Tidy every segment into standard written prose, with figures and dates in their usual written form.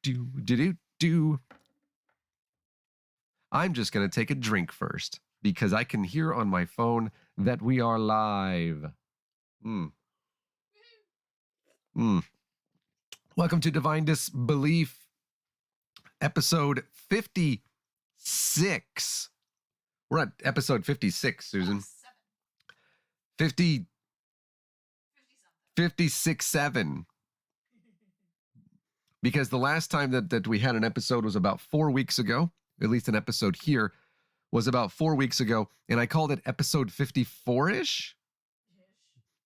I'm just going to take a drink first because I can hear on my phone that we are live. Welcome to Divine Disbelief, episode 56. We're at episode 56, Susan. 56-7. Because the last time that we had an episode was about 4 weeks ago. At least an episode here was about 4 weeks ago. And I called it episode 54-ish.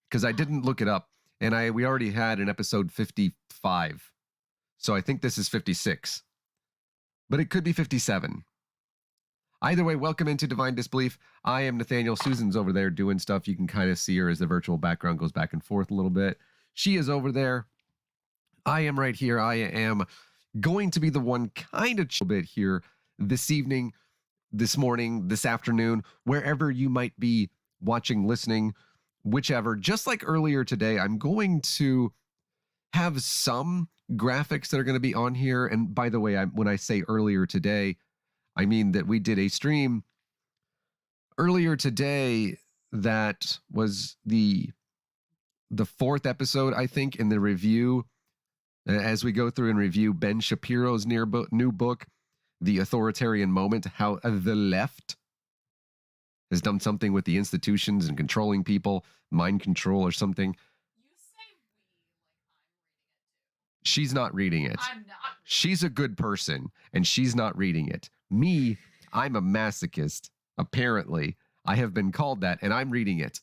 Because I didn't look it up. And we already had an episode 55. So I think this is 56. But it could be 57. Either way, welcome into Divine Disbelief. I am Nathaniel. Susan's over there doing stuff. You can kind of see her as the virtual background goes back and forth a little bit. She is over there. I am right here. I am going to be the one kind of chill bit here this evening, this morning, this afternoon, wherever you might be watching, listening, whichever. Just like earlier today, I'm going to have some graphics that are going to be on here. And by the way, when I say earlier today, I mean that we did a stream earlier today that was the fourth episode, I think, in the review. As we go through and review Ben Shapiro's new book, The Authoritarian Moment, How the Left has done something with the institutions and controlling people, mind control or something. You say we, like I'm reading it too. She's not reading it. I'm not. She's a good person, and she's not reading it. Me, I'm a masochist. Apparently, I have been called that, and I'm reading it.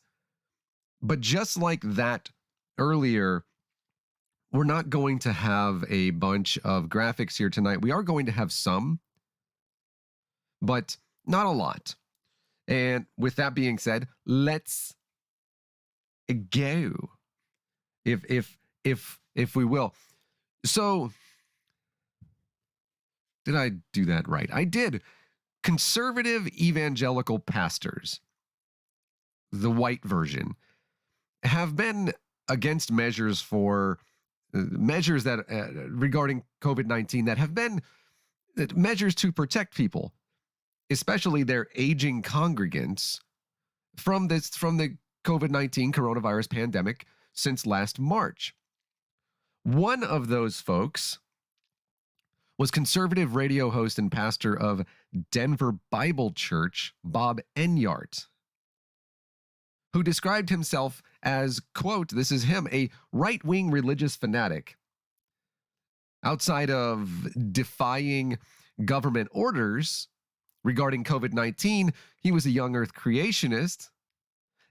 But just like that earlier, we're not going to have a bunch of graphics here tonight. We are going to have some, but not a lot. And with that being said, let's go, if we will. So, did I do that right? I did. Conservative evangelical pastors, the white version, have been against measures that regarding COVID-19 that have been measures to protect people, especially their aging congregants, from the COVID-19 coronavirus pandemic since last March. One of those folks was conservative radio host and pastor of Denver Bible Church, Bob Enyart, who described himself as, quote, this is him, a right-wing religious fanatic. Outside of defying government orders regarding COVID-19, he was a young earth creationist.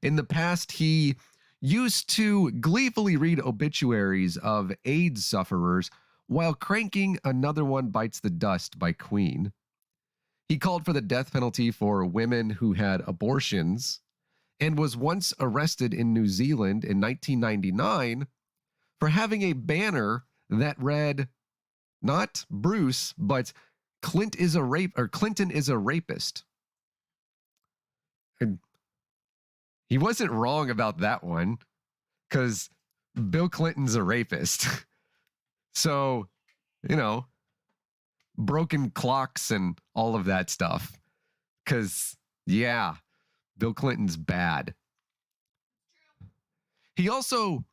In the past, he used to gleefully read obituaries of AIDS sufferers while cranking Another One Bites the Dust by Queen. He called for the death penalty for women who had abortions, and was once arrested in New Zealand in 1999 for having a banner that read, not Bruce, but Clinton is a rapist. And he wasn't wrong about that one, because Bill Clinton's a rapist. So, broken clocks and all of that stuff. Because, yeah, Bill Clinton's bad. He also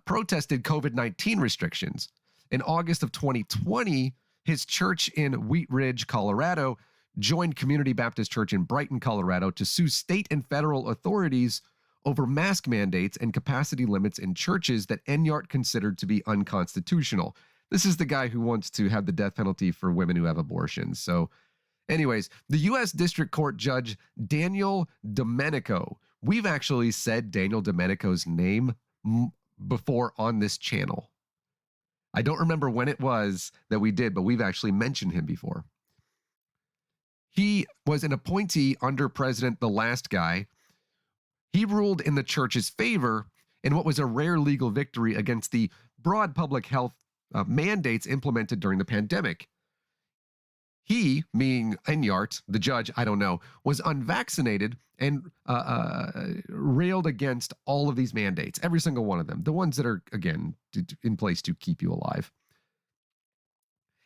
protested COVID-19 restrictions. In August of 2020, his church in Wheat Ridge, Colorado, joined Community Baptist Church in Brighton, Colorado, to sue state and federal authorities over mask mandates and capacity limits in churches that Enyart considered to be unconstitutional. This is the guy who wants to have the death penalty for women who have abortions. So, anyways, the U.S. District Court Judge Daniel Domenico. We've actually said Daniel Domenico's name before on this channel. I don't remember when it was that we did, but we've actually mentioned him before. He was an appointee under the last guy. He ruled in the church's favor in what was a rare legal victory against the broad public health mandates implemented during the pandemic. He, meaning Enyart, the judge, I don't know, was unvaccinated and railed against all of these mandates, every single one of them, the ones that are, again, in place to keep you alive.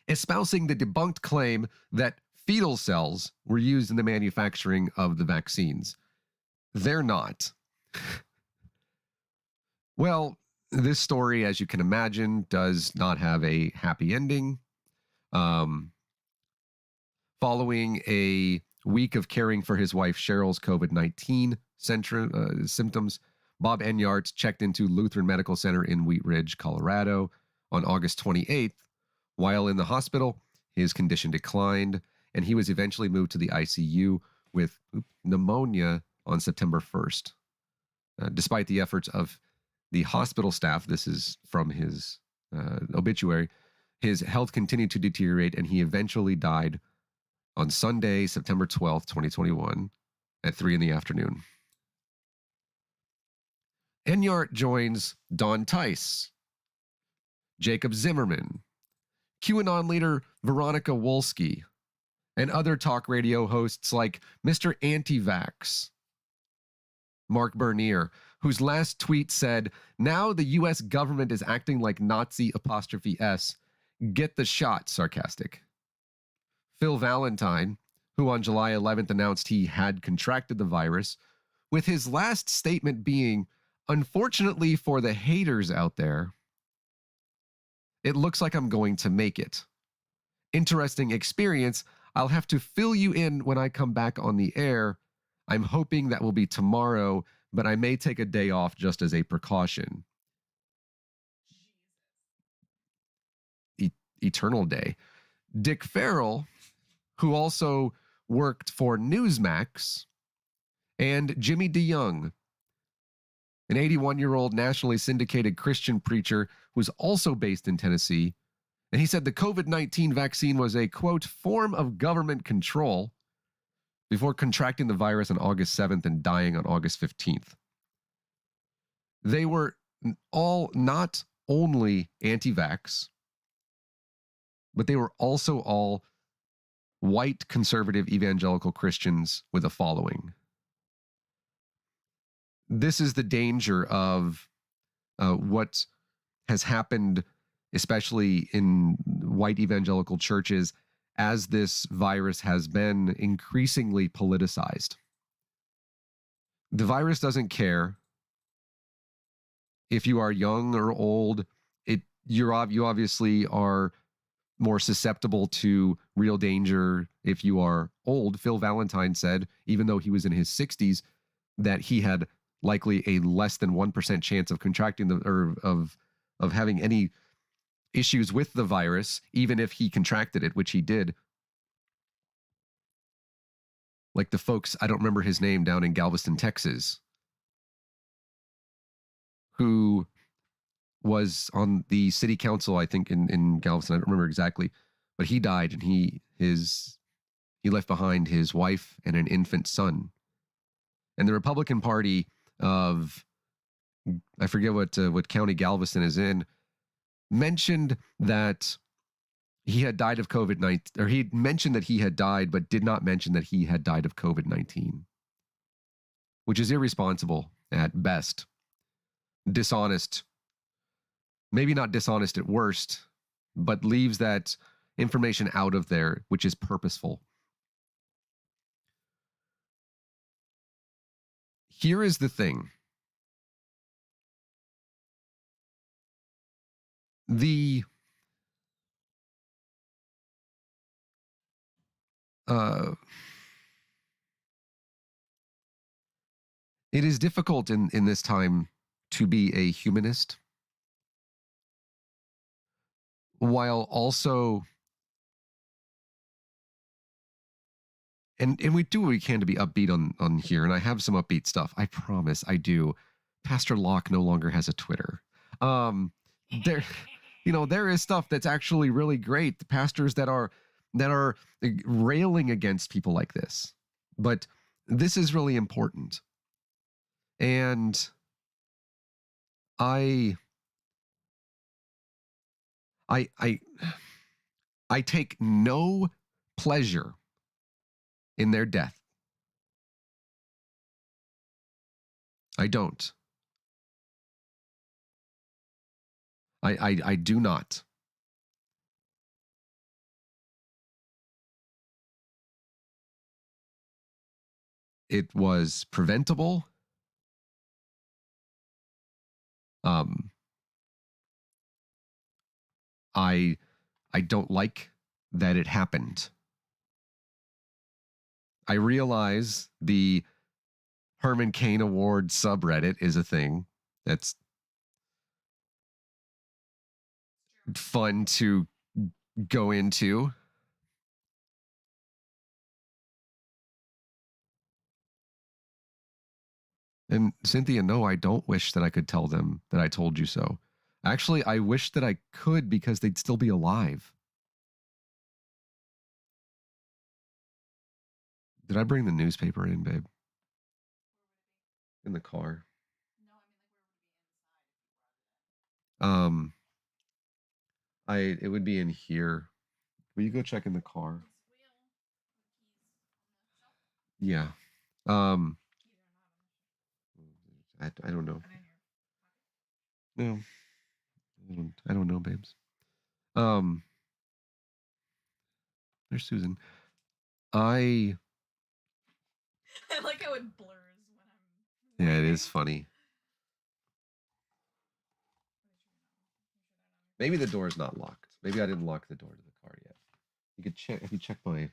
espousing the debunked claim that fetal cells were used in the manufacturing of the vaccines. They're not. Well, this story, as you can imagine, does not have a happy ending. Following a week of caring for his wife Cheryl's COVID-19 symptoms, Bob Enyart checked into Lutheran Medical Center in Wheat Ridge, Colorado on August 28th. While in the hospital, his condition declined, and he was eventually moved to the ICU with pneumonia on September 1st. Despite the efforts of the hospital staff, this is from his obituary, his health continued to deteriorate, and he eventually died on Sunday, September 12th, 2021, at 3 in the afternoon. Enyart joins Don Tice, Jacob Zimmerman, QAnon leader Veronica Wolski, and other talk radio hosts like Mr. Anti-Vax, Mark Bernier, whose last tweet said, "Now the US government is acting like Nazi ''S. Get the shot," sarcastic. Phil Valentine, who on July 11th announced he had contracted the virus, with his last statement being, "Unfortunately for the haters out there, it looks like I'm going to make it. Interesting experience. I'll have to fill you in when I come back on the air. I'm hoping that will be tomorrow, but I may take a day off just as a precaution." Eternal day. Dick Farrell, who also worked for Newsmax, and Jimmy DeYoung, an 81-year-old nationally syndicated Christian preacher who's also based in Tennessee. And he said the COVID-19 vaccine was a, quote, form of government control before contracting the virus on August 7th and dying on August 15th. They were all not only anti-vax, but they were also all white conservative evangelical Christians with a following. This is the danger of what has happened, especially in white evangelical churches, as this virus has been increasingly politicized. The virus doesn't care if you are young or old. You obviously are more susceptible to real danger if you are old. Phil Valentine said, even though he was in his 60s, that he had likely a less than 1% chance of contracting of having any issues with the virus, even if he contracted it, which he did. Like the folks, I don't remember his name, down in Galveston, Texas, who was on the city council, I think, in Galveston. I don't remember exactly, but he died, and he left behind his wife and an infant son. And the Republican Party of, I forget what county Galveston is in, mentioned that he had died of COVID-19, or he mentioned that he had died, but did not mention that he had died of COVID-19, which is irresponsible at best, dishonest, maybe not dishonest at worst, but leaves that information out of there, which is purposeful. Here is the thing. It is difficult in this time to be a humanist while also, and we do what we can to be upbeat on here, and I have some upbeat stuff. I promise I do. Pastor Locke no longer has a Twitter. There, there is stuff that's actually really great. The pastors that are railing against people like this, but this is really important. And I take no pleasure in their death. I don't. I do not. it was preventable. I don't like that it happened. I realize the Herman Cain Award subreddit is a thing that's fun to go into. And Cynthia, no, I don't wish that I could tell them that I told you so. Actually, I wish that I could because they'd still be alive. Did I bring the newspaper in, babe? In the car. No, I mean like where would it be inside if you brought it in? It would be in here. Will you go check in the car? This wheel with keys on the shelf. Yeah. Keys are not on the shelf. I don't know. Are they in your pocket? No. I don't know, babes. There's Susan. I like how it blurs when I'm. Yeah, it is funny. Maybe the door is not locked. Maybe I didn't lock the door to the car yet. You could check if you check my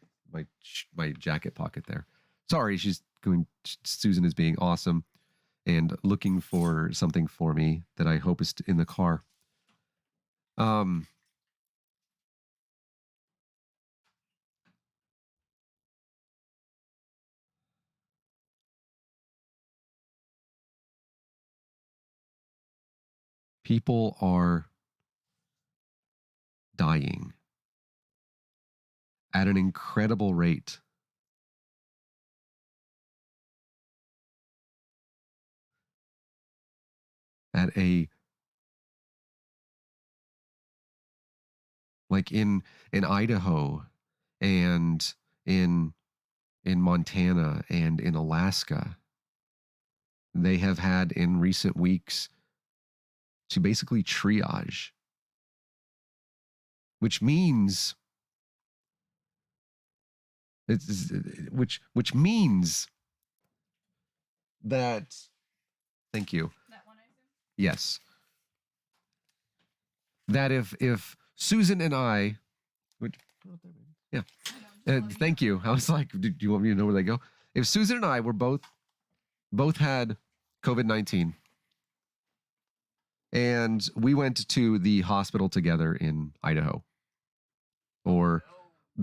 jacket pocket there. Sorry, Susan is being awesome and looking for something for me that I hope is in the car. People are dying at an incredible rate. At a like in Idaho and in Montana and in Alaska, they have had in recent weeks to basically triage, which means which means that thank you. That one, I assume? Yes. That if Susan and I would yeah. Thank you. I was like, do you want me to know where they go? If Susan and I were both had COVID-19 and we went to the hospital together in Idaho, or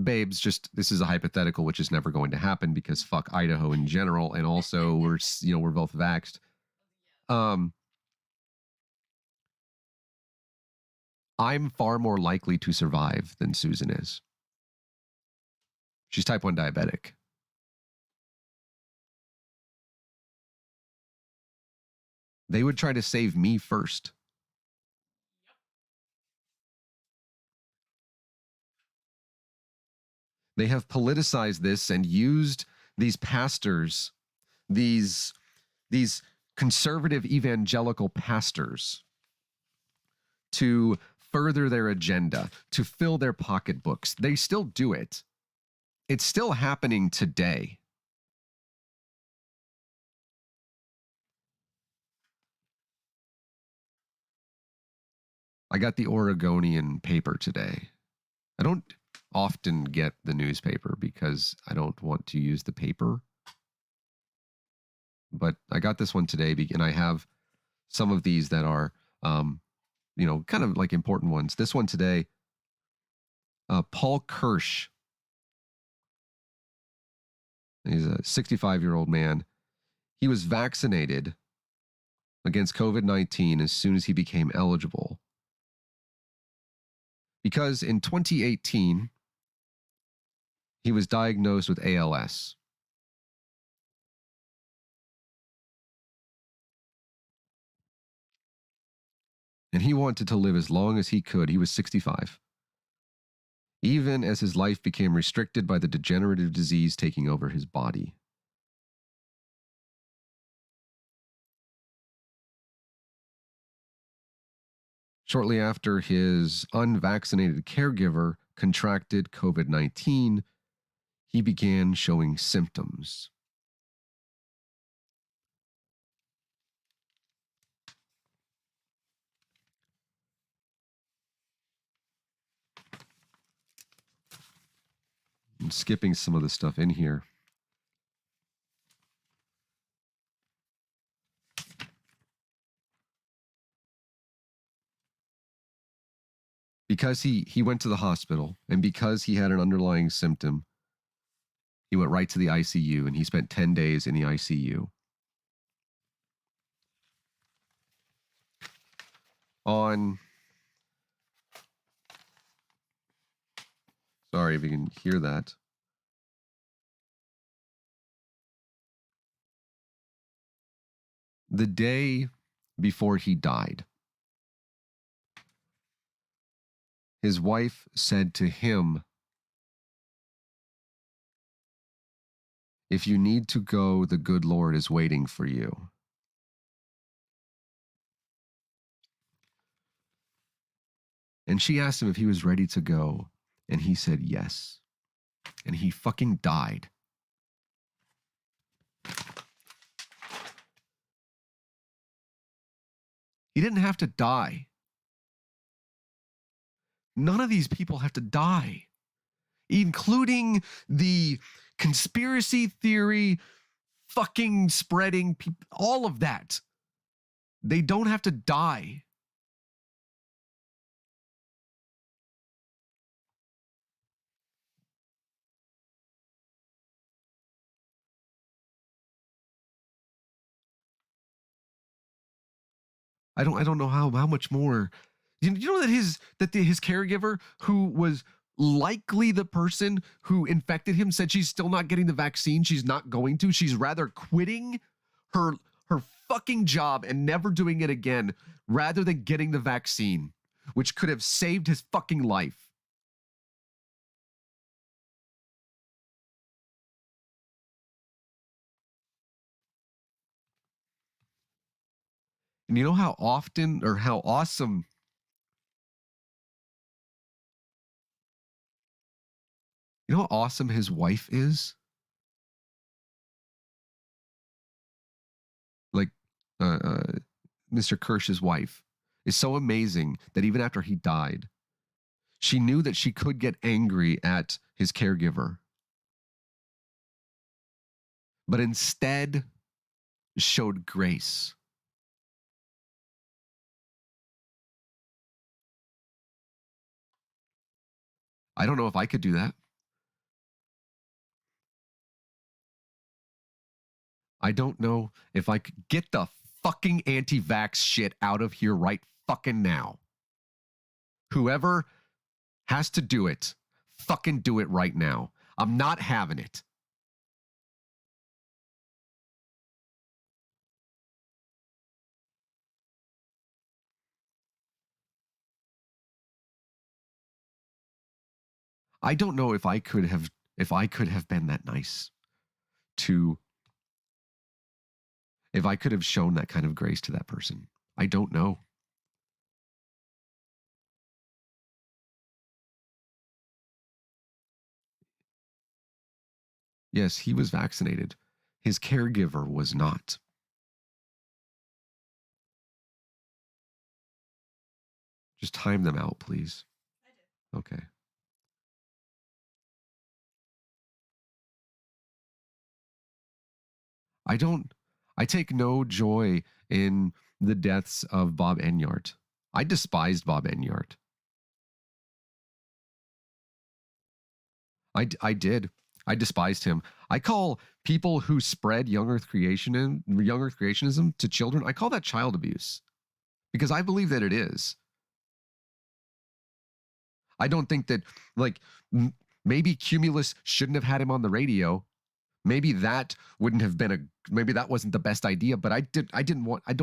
babes, just this is a hypothetical, which is never going to happen because fuck Idaho in general, and also we're both vaxxed. I'm far more likely to survive than Susan is. She's type 1 diabetic. They would try to save me first. They have politicized this and used these pastors, these conservative evangelical pastors, to further their agenda, to fill their pocketbooks. They still do it. It's still happening today. I got the Oregonian paper today. I don't often get the newspaper because I don't want to use the paper. But I got this one today, and I have some of these that are, kind of like important ones. This one today, Paul Kirsch. He's a 65-year-old man. He was vaccinated against COVID-19 as soon as he became eligible. Because in 2018, he was diagnosed with ALS. And he wanted to live as long as he could. He was 65. Even as his life became restricted by the degenerative disease taking over his body. Shortly after, his unvaccinated caregiver contracted COVID-19, he began showing symptoms. I'm skipping some of the stuff in here. Because he went to the hospital, and because he had an underlying symptom, he went right to the ICU, and he spent 10 days in the ICU. Sorry if you can hear that. The day before he died, his wife said to him, "If you need to go, the good Lord is waiting for you." And she asked him if he was ready to go, and he said yes. And he fucking died. He didn't have to die. None of these people have to die, including the conspiracy theory, fucking spreading, all of that. They don't have to die. I don't know how much more. You know that his caregiver, who was likely the person who infected him, said she's still not getting the vaccine. She's not going to. She's rather quitting her fucking job and never doing it again rather than getting the vaccine, which could have saved his fucking life. And you know how often or how awesome how awesome his wife is? Like, Mr. Kirsch's wife is so amazing that even after he died, she knew that she could get angry at his caregiver, but instead showed grace. I don't know if I could do that. I don't know if I could get the fucking anti-vax shit out of here right fucking now. Whoever has to do it, fucking do it right now. I'm not having it. I don't know if I could have been that nice to, if I could have shown that kind of grace to that person. I don't know. Yes, he was vaccinated. His caregiver was not. Just time them out, please. I did. Okay. I take no joy in the deaths of Bob Enyart. I despised Bob Enyart. I did. I despised him. I call people who spread young earth creationism to children, I call that child abuse, because I believe that it is. I don't think that, like, maybe Cumulus shouldn't have had him on the radio. Maybe that wouldn't have been maybe that wasn't the best idea, but I don't want him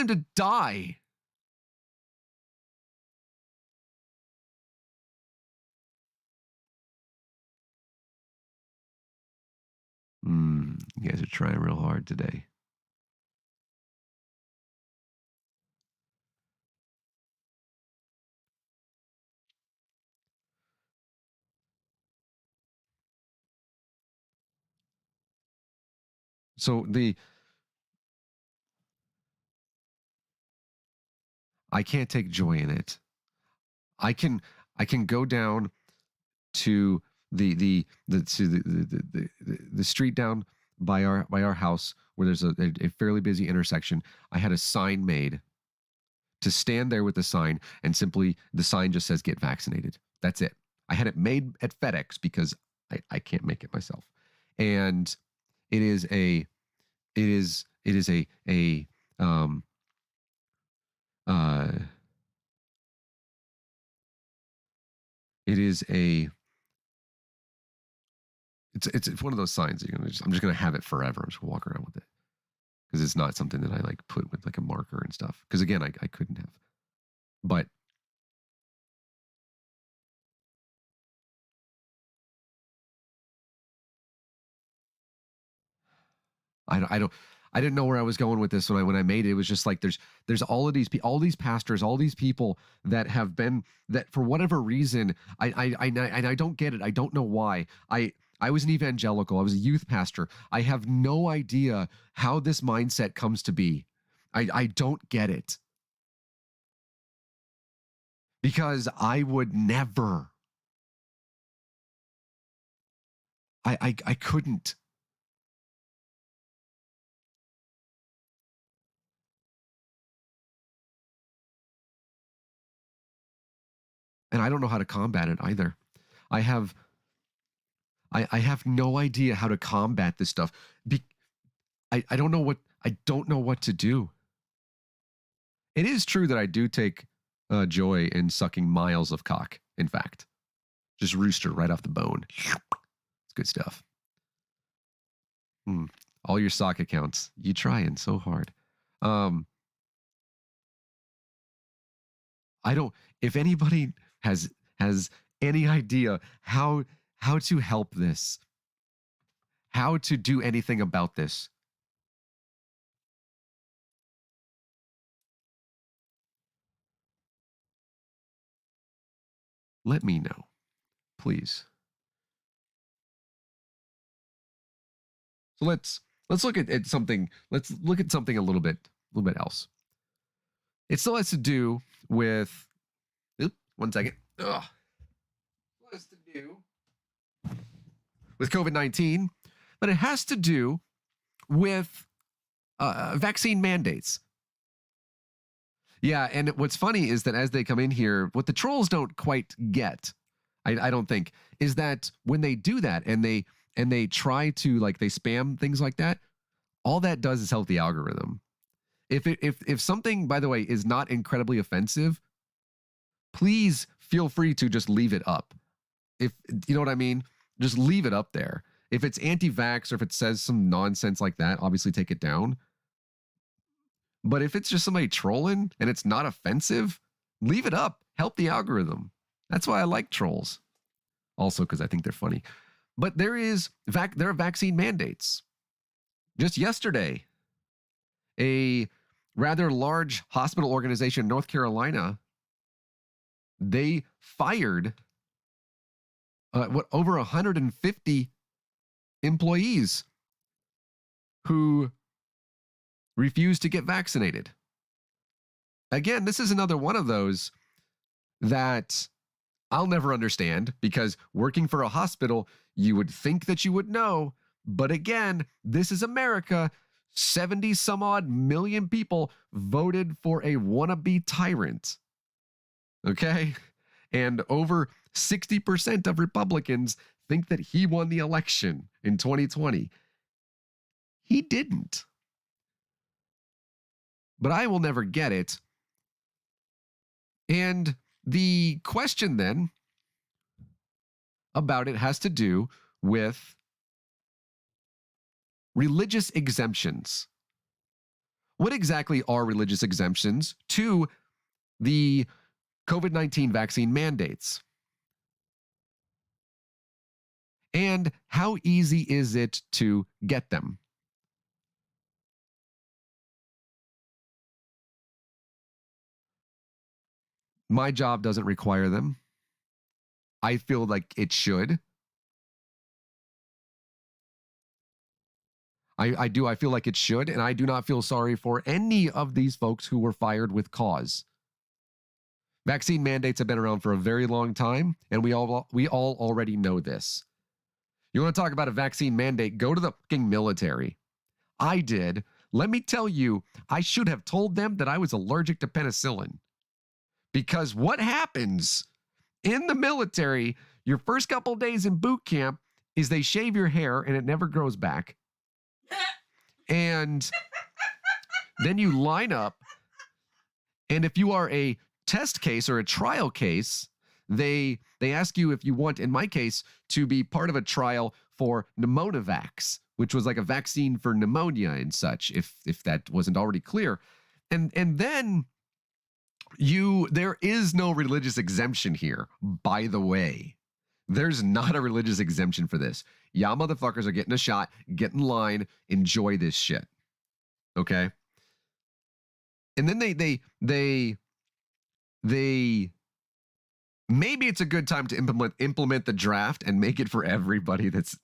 to die. You guys are trying real hard today. So I can't take joy in it. I can go down to the street down by our house where there's a fairly busy intersection. I had a sign made to stand there with the sign, and simply the sign just says "Get vaccinated." That's it. I had it made at FedEx because I can't make it myself, and it is a um uh it is a it's one of those signs that I'm just gonna have it forever. I'm just gonna walk around with it because it's not something that I like put with like a marker and stuff. Because again, I couldn't have, but I didn't know where I was going with this when I made it. It was just like there's all these pastors, all these people that have been, that for whatever reason I don't get it. I don't know why. I was an evangelical. I was a youth pastor. I have no idea how this mindset comes to be. I don't get it. Because I would never. I couldn't. And I don't know how to combat it either. I have no idea how to combat this stuff. I don't know what to do. It is true that I do take joy in sucking miles of cock. In fact, just rooster right off the bone. It's good stuff. All your sock accounts, you trying so hard. I don't. If anybody has any idea how to help this, how to do anything about this, let me know, please. So let's look at something. Let's look at something a little bit else. It still has to do with. One second. Ugh. What has to do with COVID-19, but it has to do with vaccine mandates. Yeah, and what's funny is that as they come in here, what the trolls don't quite get, I don't think, is that when they do that and they try to, like, they spam things like that, all that does is help the algorithm. If something, by the way, is not incredibly offensive, please feel free to just leave it up. If you know what I mean, just leave it up there. If it's anti-vax or if it says some nonsense like that, obviously take it down. But if it's just somebody trolling and it's not offensive, leave it up. Help the algorithm. That's why I like trolls. Also, because I think they're funny. But there are vaccine mandates. Just yesterday, a rather large hospital organization in North Carolina, they fired over 150 employees who refused to get vaccinated. Again, this is another one of those that I'll never understand, because working for a hospital, you would think that you would know. But again, this is America. 70 some odd million people voted for a wannabe tyrant. Okay? And over 60% of Republicans think that he won the election in 2020. He didn't. But I will never get it. And the question then about it has to do with religious exemptions. What exactly are religious exemptions to the COVID-19 vaccine mandates? And how easy is it to get them? My job doesn't require them. I feel like it should. I do. I feel like it should. And I do not feel sorry for any of these folks who were fired with cause. Vaccine mandates have been around for a very long time, and we all already know this. You want to talk about a vaccine mandate? Go to the fucking military. I did. Let me tell you, I should have told them that I was allergic to penicillin. Because what happens in the military, your first couple of days in boot camp, is they shave your hair and it never grows back. And then you line up, and if you are a test case or a trial case, they ask you if you want, in my case, to be part of a trial for pneumonivax, which was like a vaccine for pneumonia and such, if that wasn't already clear. And then there is no religious exemption here, by the way. There's not a religious exemption for this. Y'all motherfuckers are getting a shot, get in line, enjoy this shit. Okay? And then they maybe it's a good time to implement the draft and make it for everybody that's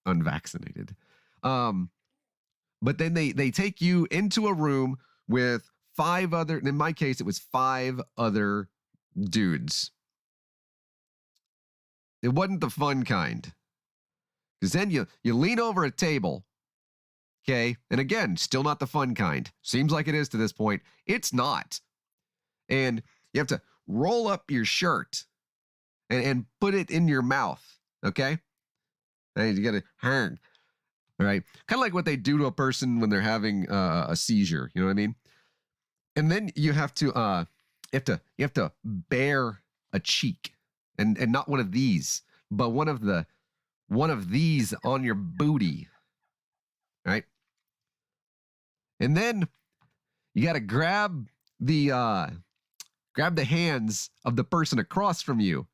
unvaccinated. But then they take you into a room with 5 other, in my case, it was 5 other dudes. It wasn't the fun kind. Because then you lean over a table, okay? And again, still not the fun kind. Seems like it is to this point. It's not. And you have to roll up your shirt and put it in your mouth, okay? And you got to hang, all right? Kind of like what they do to a person when they're having a seizure, you know what I mean? And then you have to bare a cheek, and not one of these, but one of these on your booty, right? And then you got to grab the hands of the person across from you,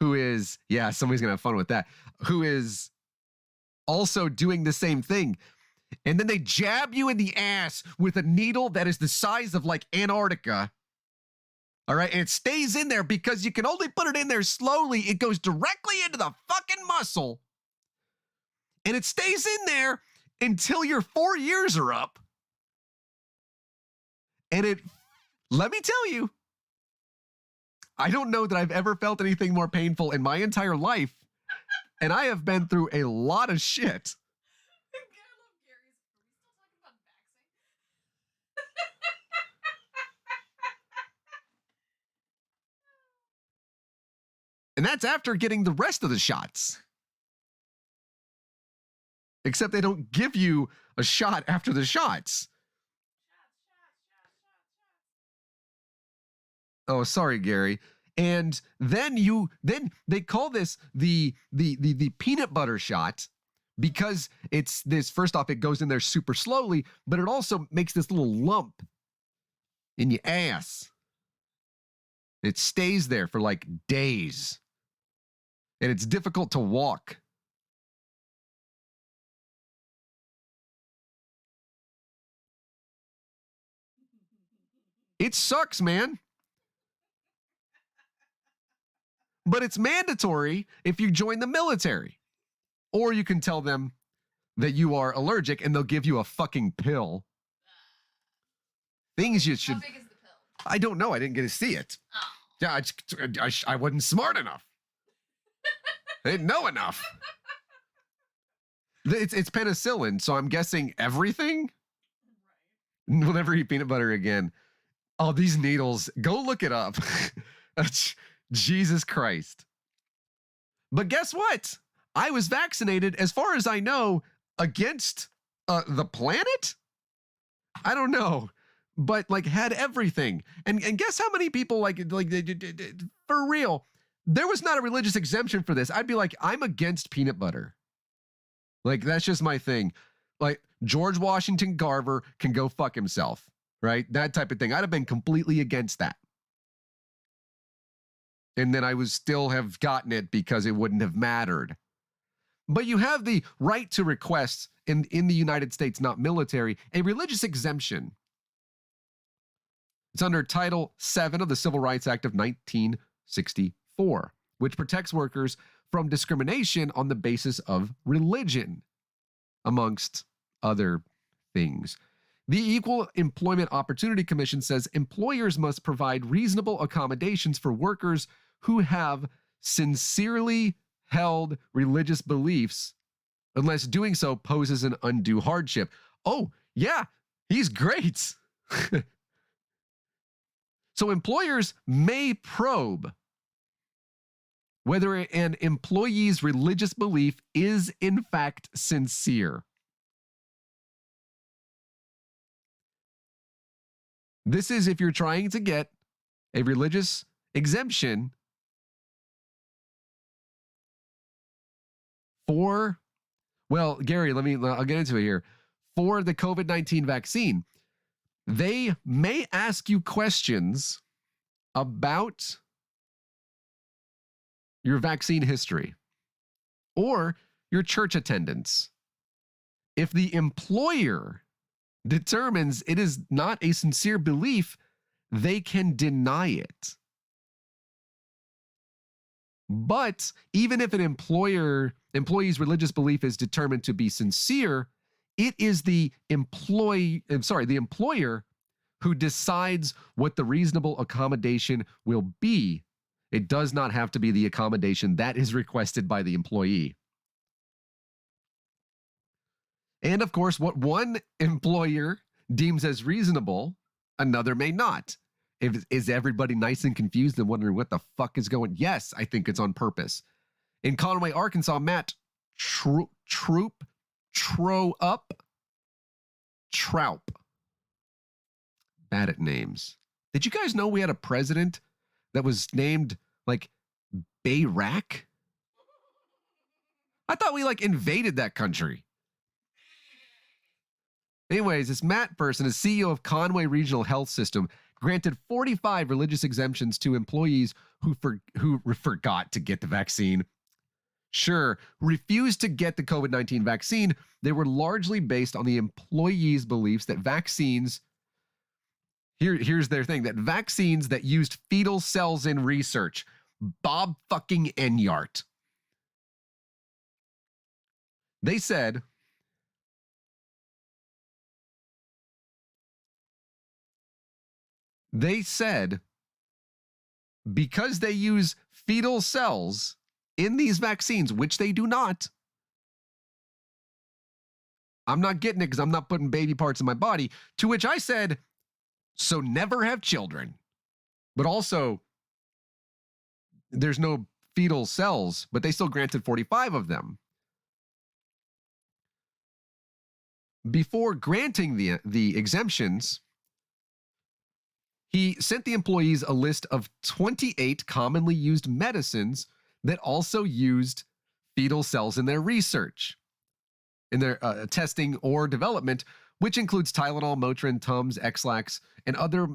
who is, yeah, somebody's gonna have fun with that, who is also doing the same thing. And then they jab you in the ass with a needle that is the size of like Antarctica. All right. And it stays in there because you can only put it in there slowly. It goes directly into the fucking muscle. And it stays in there until your 4 years are up. And let me tell you, I don't know that I've ever felt anything more painful in my entire life. And I have been through a lot of shit. And that's after getting the rest of the shots. Except they don't give you a shot after the shots. Oh, sorry, Gary. And then they call this the peanut butter shot because it's this, first off, it goes in there super slowly, but it also makes this little lump in your ass. It stays there for like days. And it's difficult to walk. It sucks, man. But it's mandatory if you join the military. Or you can tell them that you are allergic and they'll give you a fucking pill. Things you should... How big is the pill? I don't know. I didn't get to see it. Oh. Yeah, I wasn't smart enough. I didn't know enough. It's penicillin, so I'm guessing everything? Right. We'll never eat peanut butter again. Oh, these needles. Go look it up. Jesus Christ. But guess what? I was vaccinated, as far as I know, against the planet? I don't know. But like had everything. And guess how many people like for real, there was not a religious exemption for this. I'd be like, I'm against peanut butter. Like, that's just my thing. Like, George Washington Carver can go fuck himself, right? That type of thing. I'd have been completely against that. And then I would still have gotten it because it wouldn't have mattered. But you have the right to request in the United States, not military, a religious exemption. It's under Title VII of the Civil Rights Act of 1964, which protects workers from discrimination on the basis of religion, amongst other things. The Equal Employment Opportunity Commission says employers must provide reasonable accommodations for workers who have sincerely held religious beliefs unless doing so poses an undue hardship. Oh, yeah, he's great. So employers may probe whether an employee's religious belief is in fact sincere. This is if you're trying to get a religious exemption for, well, Gary, I'll get into it here. For the COVID-19 vaccine, they may ask you questions about your vaccine history or your church attendance. If the employer determines it is not a sincere belief, they can deny it. But even if an employee's religious belief is determined to be sincere, it is the employer who decides what the reasonable accommodation will be. It does not have to be the accommodation that is requested by the employee. And of course, what one employer deems as reasonable, another may not. Is everybody nice and confused and wondering what the fuck is going? Yes, I think it's on purpose. In Conway, Arkansas, Matt Troup, bad at names. Did you guys know we had a president that was named like Bayrak? I thought we like invaded that country. Anyways, this Matt person is CEO of Conway Regional Health System, granted 45 religious exemptions to employees who forgot to get the vaccine. Sure, refused to get the COVID-19 vaccine. They were largely based on the employees' beliefs that vaccines, here's their thing, that vaccines that used fetal cells in research. Bob fucking Enyart. They said, because they use fetal cells in these vaccines, which they do not, I'm not getting it because I'm not putting baby parts in my body. To which I said, so never have children. But also, there's no fetal cells, but they still granted 45 of them. Before granting the exemptions, he sent the employees a list of 28 commonly used medicines that also used fetal cells in their research, in their testing or development, which includes Tylenol, Motrin, Tums, X-Lax, and other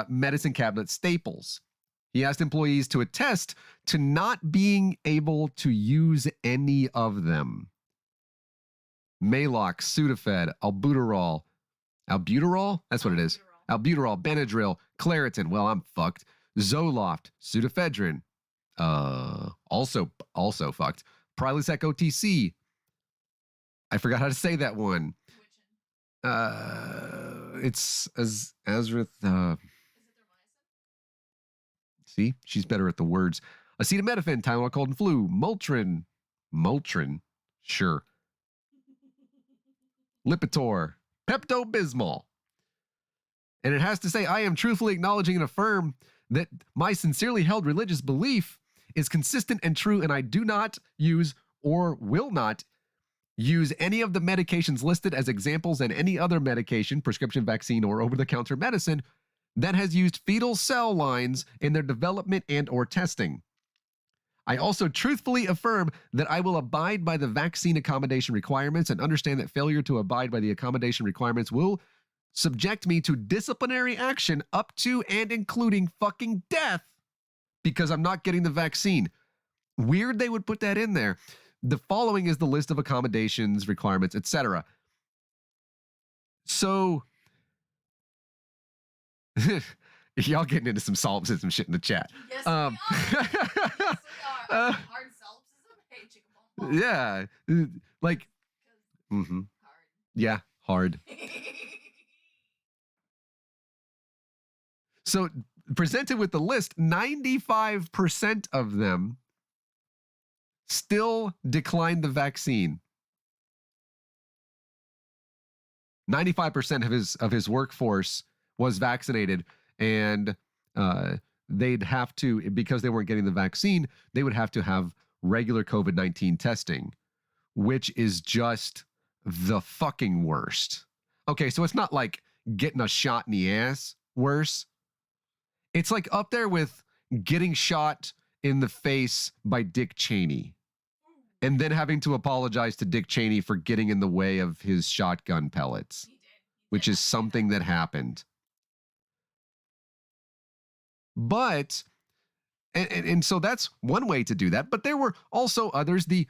medicine cabinet staples. He asked employees to attest to not being able to use any of them. Maalox, Sudafed, albuterol. Albuterol? That's what it is. Albuterol, Benadryl, Claritin. Well, I'm fucked. Zoloft, Pseudoephedrine. Also fucked. Prilosec OTC. I forgot how to say that one. It's Azrith. Is it their medicine? See, she's better at the words. Acetaminophen, Tylenol, cold and flu. Motrin. Sure. Lipitor, Pepto-Bismol. And it has to say, I am truthfully acknowledging and affirm that my sincerely held religious belief is consistent and true, and I do not use or will not use any of the medications listed as examples and any other medication, prescription vaccine, or over-the-counter medicine that has used fetal cell lines in their development and or testing. I also truthfully affirm that I will abide by the vaccine accommodation requirements and understand that failure to abide by the accommodation requirements will subject me to disciplinary action up to and including fucking death because I'm not getting the vaccine. Weird they would put that in there. The following is the list of accommodations, requirements, etc. So, y'all getting into some solipsism shit in the chat. Yes, we are. Yes, we are. Hard solipsism? Hey, chicka bum bum. Yeah, like, Hard. yeah, hard. So presented with the list, 95% of them still declined the vaccine. 95% of his workforce was vaccinated, and they'd have to, because they weren't getting the vaccine, they would have to have regular COVID-19 testing, which is just the fucking worst. Okay, so it's not like getting a shot in the ass worse. It's like up there with getting shot in the face by Dick Cheney and then having to apologize to Dick Cheney for getting in the way of his shotgun pellets, which is something that happened. But, and so that's one way to do that. But there were also others. The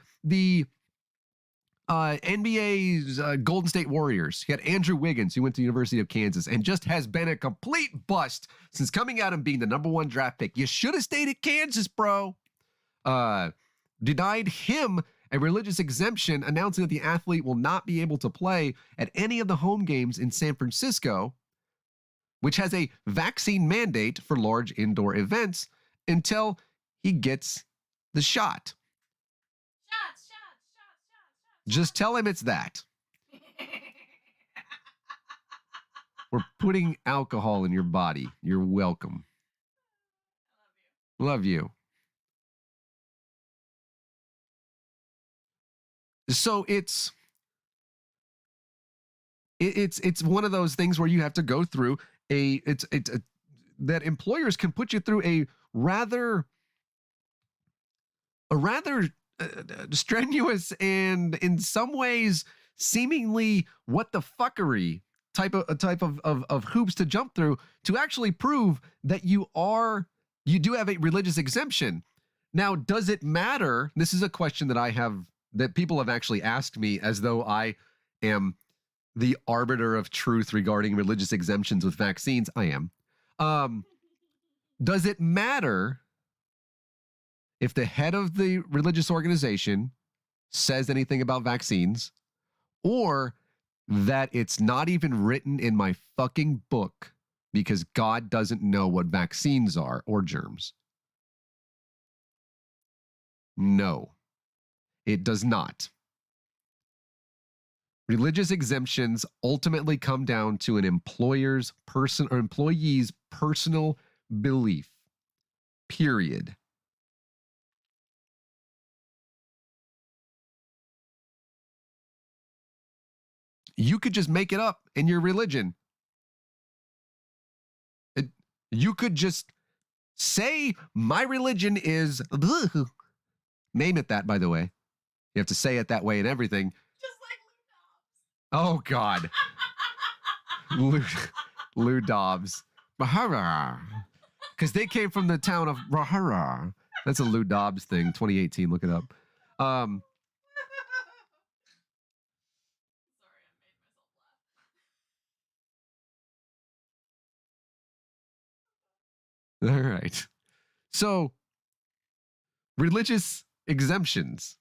NBA's Golden State Warriors. You had Andrew Wiggins, who went to the University of Kansas and just has been a complete bust since coming out and being the #1 draft pick. You should have stayed at Kansas, bro. Denied him a religious exemption, announcing that the athlete will not be able to play at any of the home games in San Francisco, which has a vaccine mandate for large indoor events, until he gets the shot. Shots. Just tell him it's that. We're putting alcohol in your body. You're welcome. Love you. So it's one of those things where you have to go through that employers can put you through a rather strenuous and in some ways seemingly what the fuckery type of hoops to jump through to actually prove that you do have a religious exemption. Now, does it matter? This is a question that people have actually asked me, as though I am the arbiter of truth regarding religious exemptions with vaccines. I am. Does it matter if the head of the religious organization says anything about vaccines, or that it's not even written in my fucking book because God doesn't know what vaccines are or germs? No, it does not. Religious exemptions ultimately come down to an employer's employee's personal belief. Period. You could just make it up in your religion. You could just say, my religion is... Name it that, by the way. You have to say it that way and everything. Just like Lou Dobbs. Oh, God. Lou Dobbs. Bahara. Because they came from the town of Bahara. That's a Lou Dobbs thing, 2018. Look it up. All right. So, religious exemptions.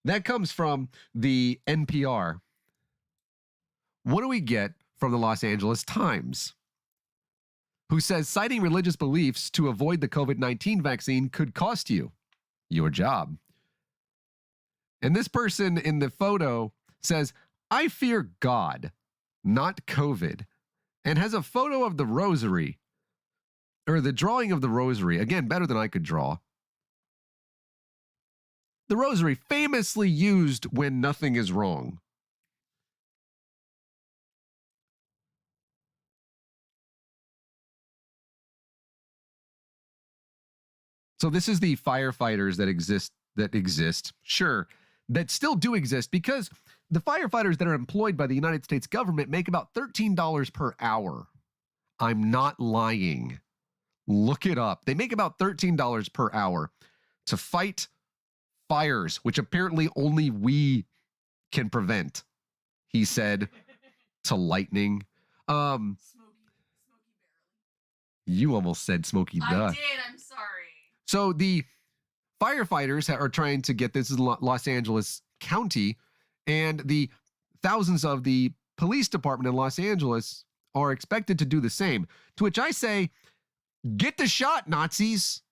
That comes from the NPR. What do we get from the Los Angeles Times, who says citing religious beliefs to avoid the COVID-19 vaccine could cost you your job? And this person in the photo says, I fear God, not COVID, and has a photo of the rosary, or the drawing of the rosary. Again, better than I could draw. The rosary, famously used when nothing is wrong. So this is the firefighters that exist, sure, that still do exist, because the firefighters that are employed by the United States government make about $13 per hour. I'm not lying. Look it up. They make about $13 per hour to fight fires, which apparently only we can prevent, he said to Lightning. Smokey barely. You almost said Smokey Duh. I did. I'm sorry. So the firefighters are trying to get, this is Los Angeles County, And the thousands of the police department in Los Angeles are expected to do the same. To which I say, get the shot, Nazis.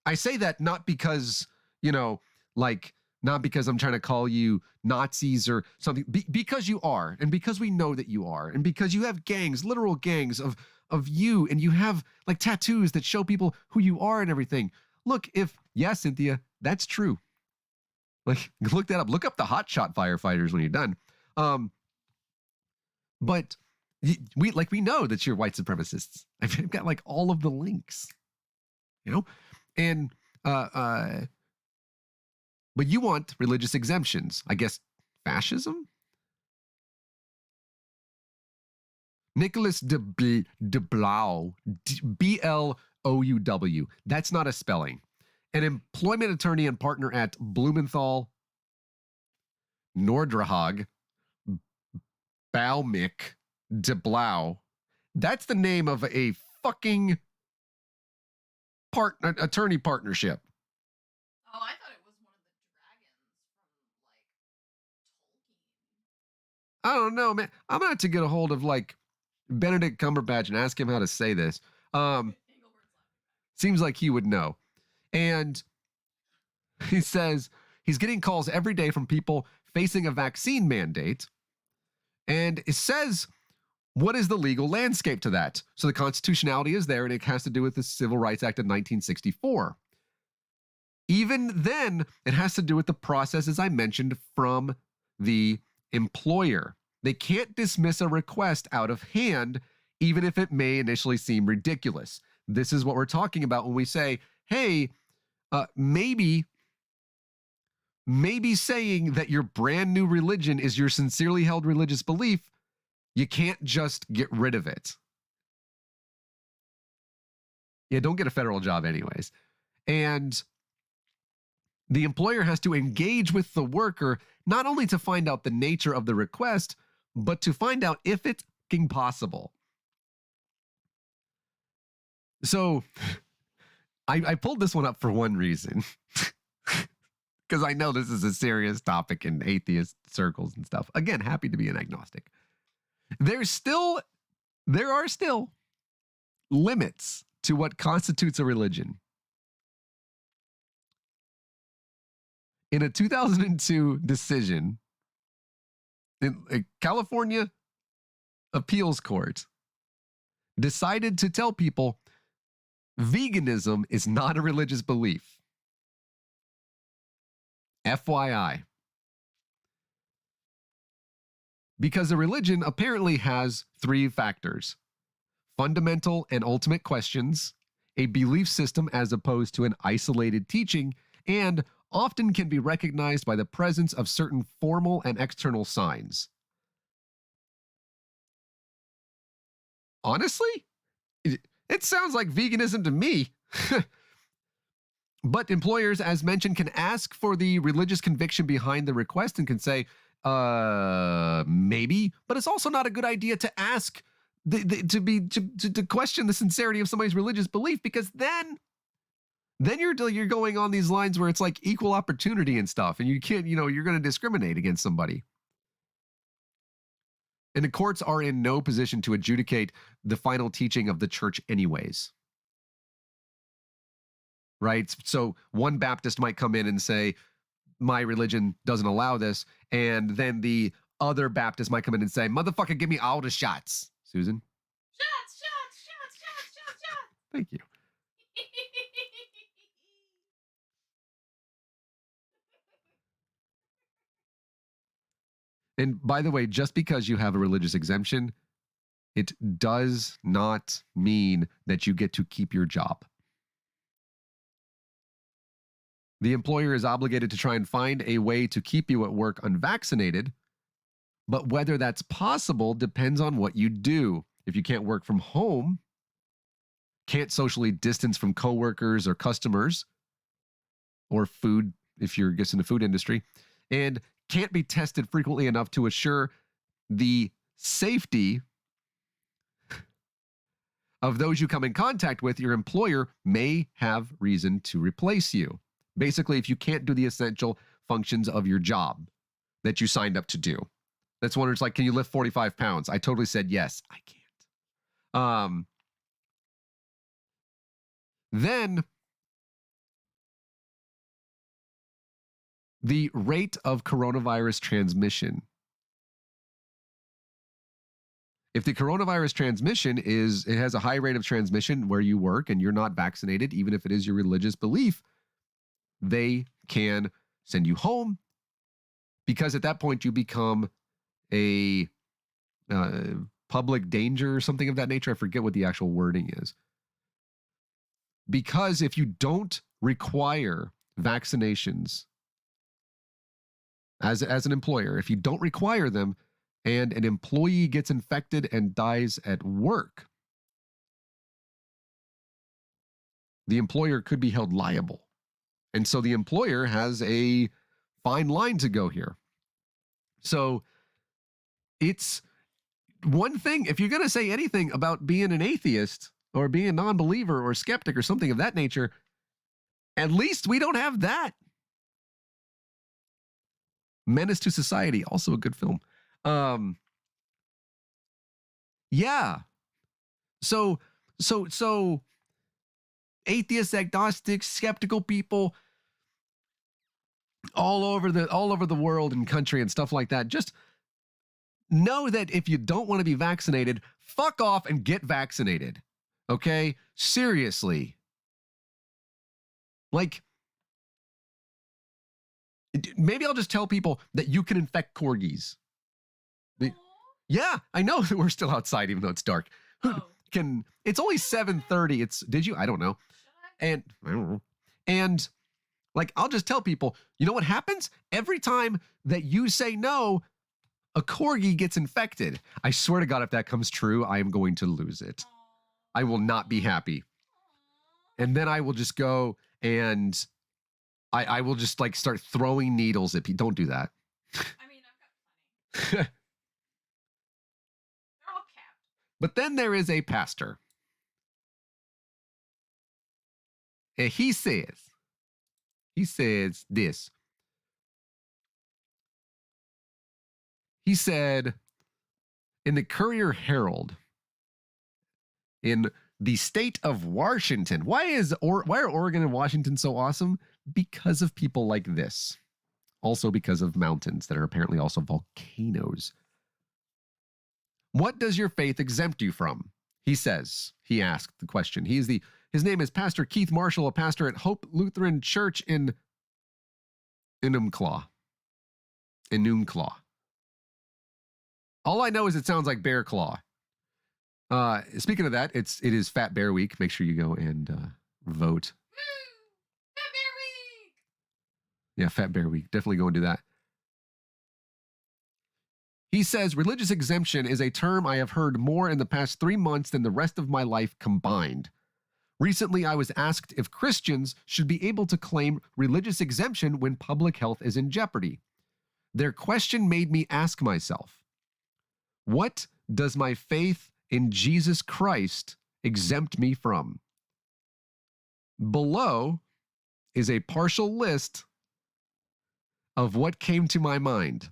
I say that not because, not because I'm trying to call you Nazis or something, because you are, and because we know that you are, and because you have gangs, literal gangs of you, and you have like tattoos that show people who you are and everything. Look, Cynthia, that's true. Like, look that up. Look up the hotshot firefighters when you're done. But we know that you're white supremacists. I've got like all of the links, and but you want religious exemptions. I guess fascism? Nicholas de Blouw, B-L-O-U-W. That's not a spelling. An employment attorney and partner at Blumenthal, Nordrahag, Baumik, de Blouw. That's the name of a fucking attorney partnership. Oh, I thought it was one of the dragons from, I don't know, man. I'm going to have to get a hold of like Benedict Cumberbatch and ask him how to say this. Seems like he would know. And he says he's getting calls every day from people facing a vaccine mandate. And it says, what is the legal landscape to that? So the constitutionality is there, and it has to do with the Civil Rights Act of 1964. Even then, it has to do with the process, as I mentioned, from the employer. They can't dismiss a request out of hand, even if it may initially seem ridiculous. This is what we're talking about when we say, hey, maybe saying that your brand new religion is your sincerely held religious belief, you can't just get rid of it. Yeah, don't get a federal job anyways. And the employer has to engage with the worker, not only to find out the nature of the request, but to find out if it's possible. So I pulled this one up for one reason. Because I know this is a serious topic in atheist circles and stuff. Again, happy to be an agnostic. There are still limits to what constitutes a religion. In a 2002 decision, in a California appeals court decided to tell people veganism is not a religious belief. FYI. Because a religion apparently has three factors: fundamental and ultimate questions, a belief system as opposed to an isolated teaching, and often can be recognized by the presence of certain formal and external signs. Honestly, it sounds like veganism to me. But employers, as mentioned, can ask for the religious conviction behind the request and can say, maybe, but it's also not a good idea to ask to question the sincerity of somebody's religious belief, because then you're going on these lines where it's like equal opportunity and stuff, and you can't, you're going to discriminate against somebody. And the courts are in no position to adjudicate the final teaching of the church anyways. Right? So one Baptist might come in and say, my religion doesn't allow this. And then the other Baptist might come in and say, motherfucker, give me all the shots. Susan? Shots. Thank you. And by the way, just because you have a religious exemption, it does not mean that you get to keep your job. The employer is obligated to try and find a way to keep you at work unvaccinated, but whether that's possible depends on what you do. If you can't work from home, can't socially distance from coworkers or customers, or food, if you're guessing the food industry, and can't be tested frequently enough to assure the safety of those you come in contact with, your employer may have reason to replace you. Basically, if you can't do the essential functions of your job, that you signed up to do. That's one where it's like, can you lift 45 pounds? I totally said yes. I can't. Then the rate of coronavirus transmission. If the coronavirus transmission it has a high rate of transmission where you work and you're not vaccinated, even if it is your religious belief, they can send you home, because at that point you become a public danger or something of that nature. I forget what the actual wording is. Because if you don't require vaccinations as an employer, if you don't require them and an employee gets infected and dies at work, the employer could be held liable. And so the employer has a fine line to go here. So it's one thing, if you're going to say anything about being an atheist or being a non-believer or skeptic or something of that nature, at least we don't have that. Menace to Society, also a good film. Yeah. So atheists, agnostics, skeptical people all over the world and country and stuff like that, just know that if you don't want to be vaccinated, fuck off and get vaccinated. Okay? Seriously. Like, maybe I'll just tell people that you can infect corgis. Yeah, I know that we're still outside even though it's dark. It's only 7:30. Did you? I don't know. And I don't know. And like, I'll just tell people, you know what happens? Every time that you say no, a corgi gets infected. I swear to God, if that comes true, I am going to lose it. I will not be happy. And then I will just go and I will just like start throwing needles at people. Don't do that. I mean, I've got plenty. They're all capped. But then there is a pastor. And he says this. He said in the Courier Herald, in the state of Washington. Why are Oregon and Washington so awesome? Because of people like this. Also because of mountains that are apparently also volcanoes. What does your faith exempt you from? He asked the question. His name is Pastor Keith Marshall, a pastor at Hope Lutheran Church in Enumclaw. All I know is it sounds like bear claw. Speaking of that, it is Fat Bear Week. Make sure you go and vote. Fat Bear Week! Yeah, Fat Bear Week. Definitely go and do that. He says, religious exemption is a term I have heard more in the past 3 months than the rest of my life combined. Recently, I was asked if Christians should be able to claim religious exemption when public health is in jeopardy. Their question made me ask myself, what does my faith in Jesus Christ exempt me from? Below is a partial list of what came to my mind.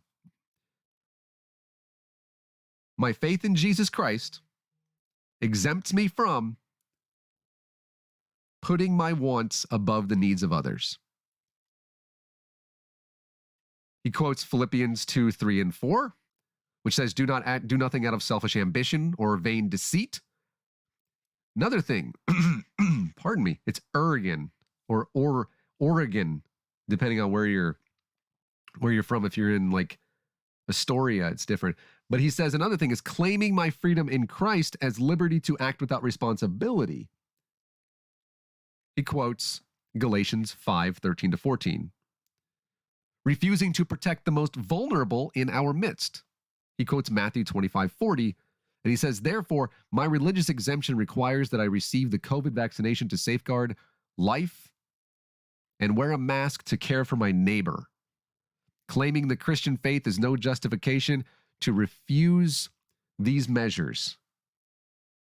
My faith in Jesus Christ exempts me from putting my wants above the needs of others. He quotes Philippians 2, 3, and 4, which says, do nothing out of selfish ambition or vain deceit. Another thing, pardon me, it's Oregon or Oregon, depending on where you're from. If you're in like Astoria, it's different. But he says another thing is claiming my freedom in Christ as liberty to act without responsibility. He quotes Galatians 5, 13 to 14. Refusing to protect the most vulnerable in our midst. He quotes Matthew 25, 40, and he says, therefore, my religious exemption requires that I receive the COVID vaccination to safeguard life and wear a mask to care for my neighbor. Claiming the Christian faith is no justification to refuse these measures.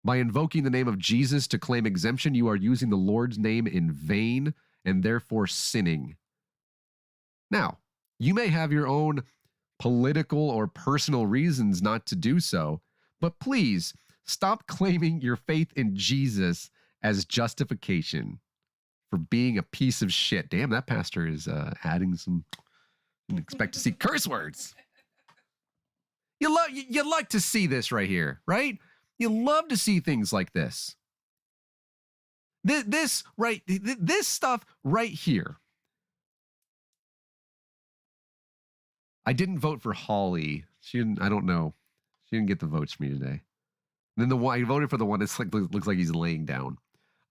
By invoking the name of Jesus to claim exemption, you are using the Lord's name in vain and therefore sinning. Now, you may have your own political or personal reasons not to do so, but please stop claiming your faith in Jesus as justification for being a piece of shit. Damn, that pastor is adding some. Didn't expect to see curse words. You like to see this right here, right? You love to see things like this. This stuff right here. I didn't vote for Holly. She didn't. I don't know. She didn't get the votes for me today. And then I voted for the one that's like looks like he's laying down.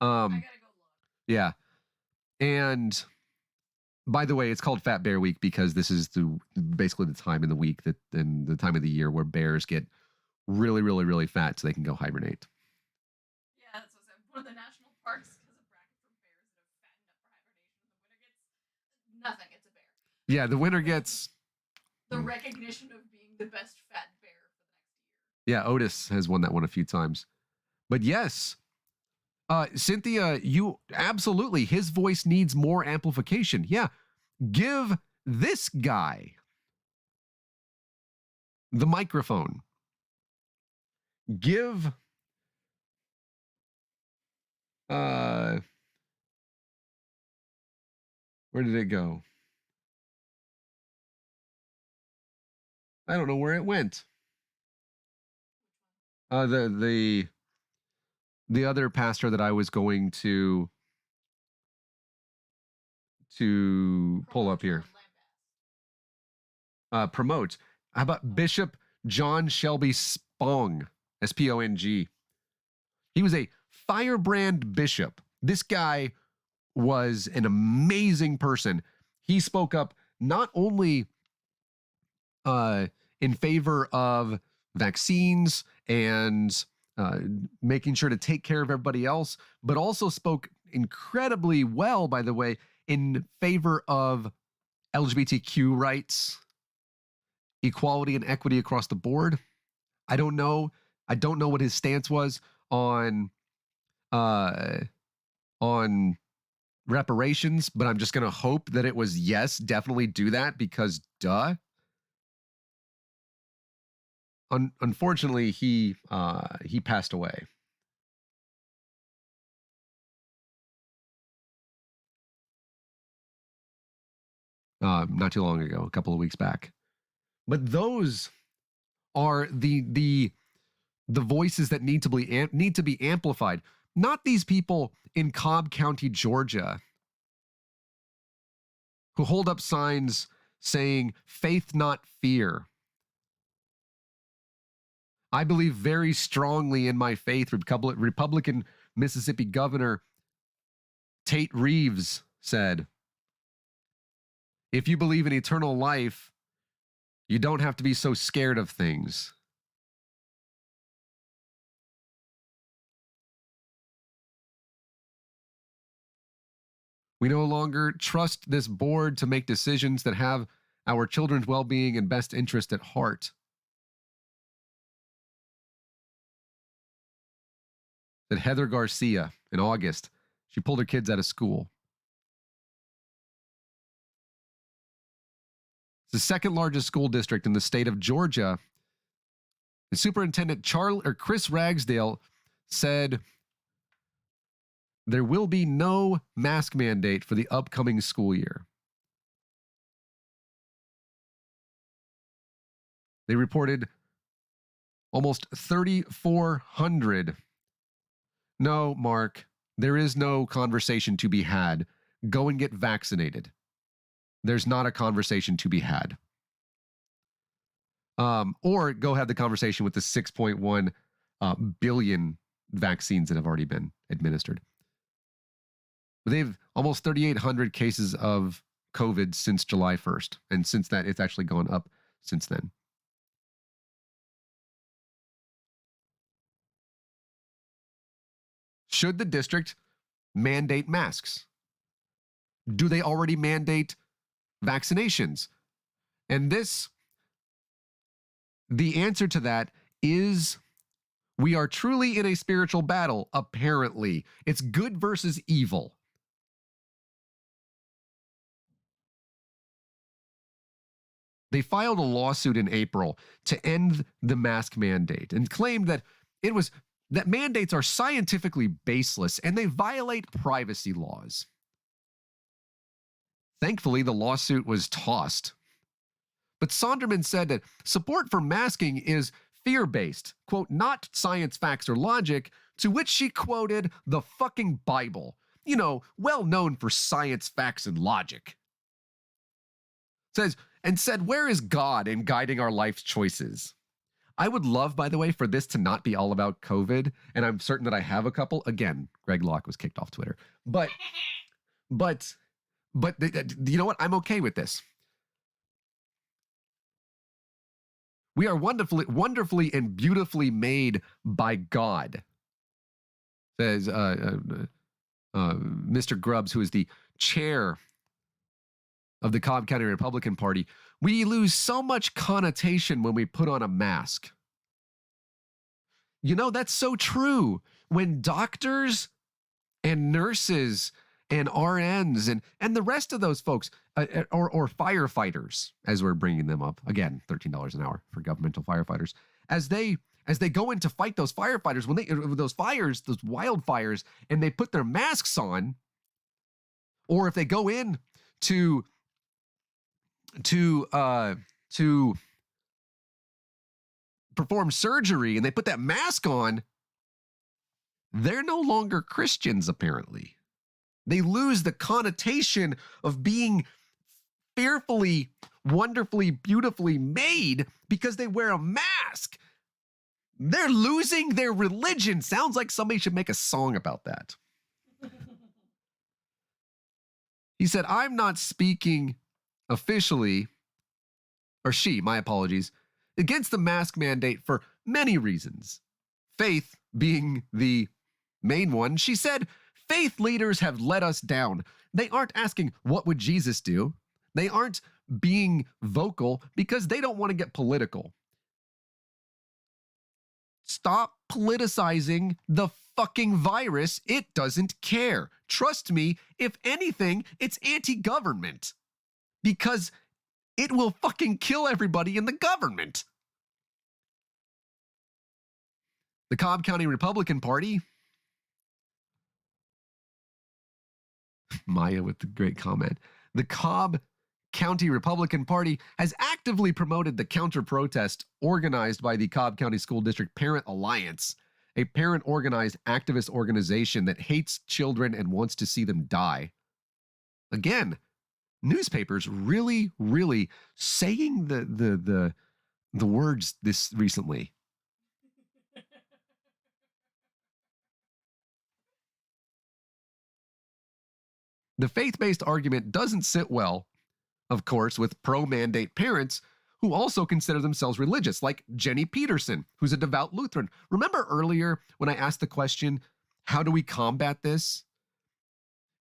I gotta go look. Yeah. And by the way, it's called Fat Bear Week because this is basically the time in the week and the time of the year where bears get really, really, really fat so they can go hibernate. Yeah, that's what I said. One of the national parks has a bracket for bears that have fattened up for hibernation. The winner gets nothing. It's a bear. Yeah, the winner gets the recognition of being the best fat bear for the next year. Yeah, Otis has won that one a few times. But yes, Cynthia, you absolutely, his voice needs more amplification. Yeah, give this guy the microphone. Give where did it go? I don't know where it went. The other pastor that I was going to pull up here. Promote. How about Bishop John Shelby Spong, S-P-O-N-G. He was a firebrand bishop. This guy was an amazing person. He spoke up not only in favor of vaccines and making sure to take care of everybody else, but also spoke incredibly well, by the way, in favor of LGBTQ rights, equality and equity across the board. I don't know what his stance was on reparations, but I'm just going to hope that it was yes, definitely do that because duh. Unfortunately, he passed away. Not too long ago, a couple of weeks back. But those are the voices that need to be amplified. Not these people in Cobb County, Georgia, who hold up signs saying "Faith, not fear." I believe very strongly in my faith. Republican Mississippi Governor Tate Reeves said, "If you believe in eternal life, you don't have to be so scared of things." We no longer trust this board to make decisions that have our children's well-being and best interest at heart. That Heather Garcia in August, she pulled her kids out of school. It's the second largest school district in the state of Georgia. The superintendent Chris Ragsdale said there will be no mask mandate for the upcoming school year. They reported almost 3,400. No, Mark, there is no conversation to be had. Go and get vaccinated. There's not a conversation to be had. Or go have the conversation with the 6.1 billion vaccines that have already been administered. But they have almost 3,800 cases of COVID since July 1st. And since that, it's actually gone up since then. Should the district mandate masks? Do they already mandate vaccinations? And the answer to that is we are truly in a spiritual battle, apparently. It's good versus evil. They filed a lawsuit in April to end the mask mandate and claimed that that mandates are scientifically baseless and they violate privacy laws. Thankfully, the lawsuit was tossed. But Sonderman said that support for masking is fear-based, quote, not science, facts, or logic, to which she quoted the fucking Bible, well known for science, facts, and logic. Said, where is God in guiding our life's choices? I would love, by the way, for this to not be all about COVID, and I'm certain that I have a couple. Again, Greg Locke was kicked off Twitter. But you know what? I'm okay with this. We are wonderfully and beautifully made by God, says Mr. Grubbs, who is the chair of the Cobb County Republican Party. We lose so much connotation when we put on a mask. That's so true. When doctors and nurses and RNs and the rest of those folks, or firefighters, as we're bringing them up, again, $13 an hour for governmental firefighters, as they go in to fight those firefighters, those wildfires, and they put their masks on, or if they go in to perform surgery and they put that mask on, they're no longer Christians, apparently. They lose the connotation of being fearfully, wonderfully, beautifully made because they wear a mask. They're losing their religion. Sounds like somebody should make a song about that. He said, I'm not speaking officially, or she, my apologies, against the mask mandate for many reasons. Faith being the main one. She said, faith leaders have let us down. They aren't asking, what would Jesus do? They aren't being vocal because they don't want to get political. Stop politicizing the fucking virus. It doesn't care. Trust me, if anything, it's anti-government because it will fucking kill everybody in the government. The Cobb County Republican Party, Maya with the great comment, the Cobb County Republican Party has actively promoted the counter-protest organized by the Cobb County School District Parent Alliance, a parent-organized activist organization that hates children and wants to see them die. Again, newspapers really, really saying the words this recently. The faith-based argument doesn't sit well, of course, with pro-mandate parents who also consider themselves religious, like Jenny Peterson, who's a devout Lutheran. Remember earlier when I asked the question, how do we combat this?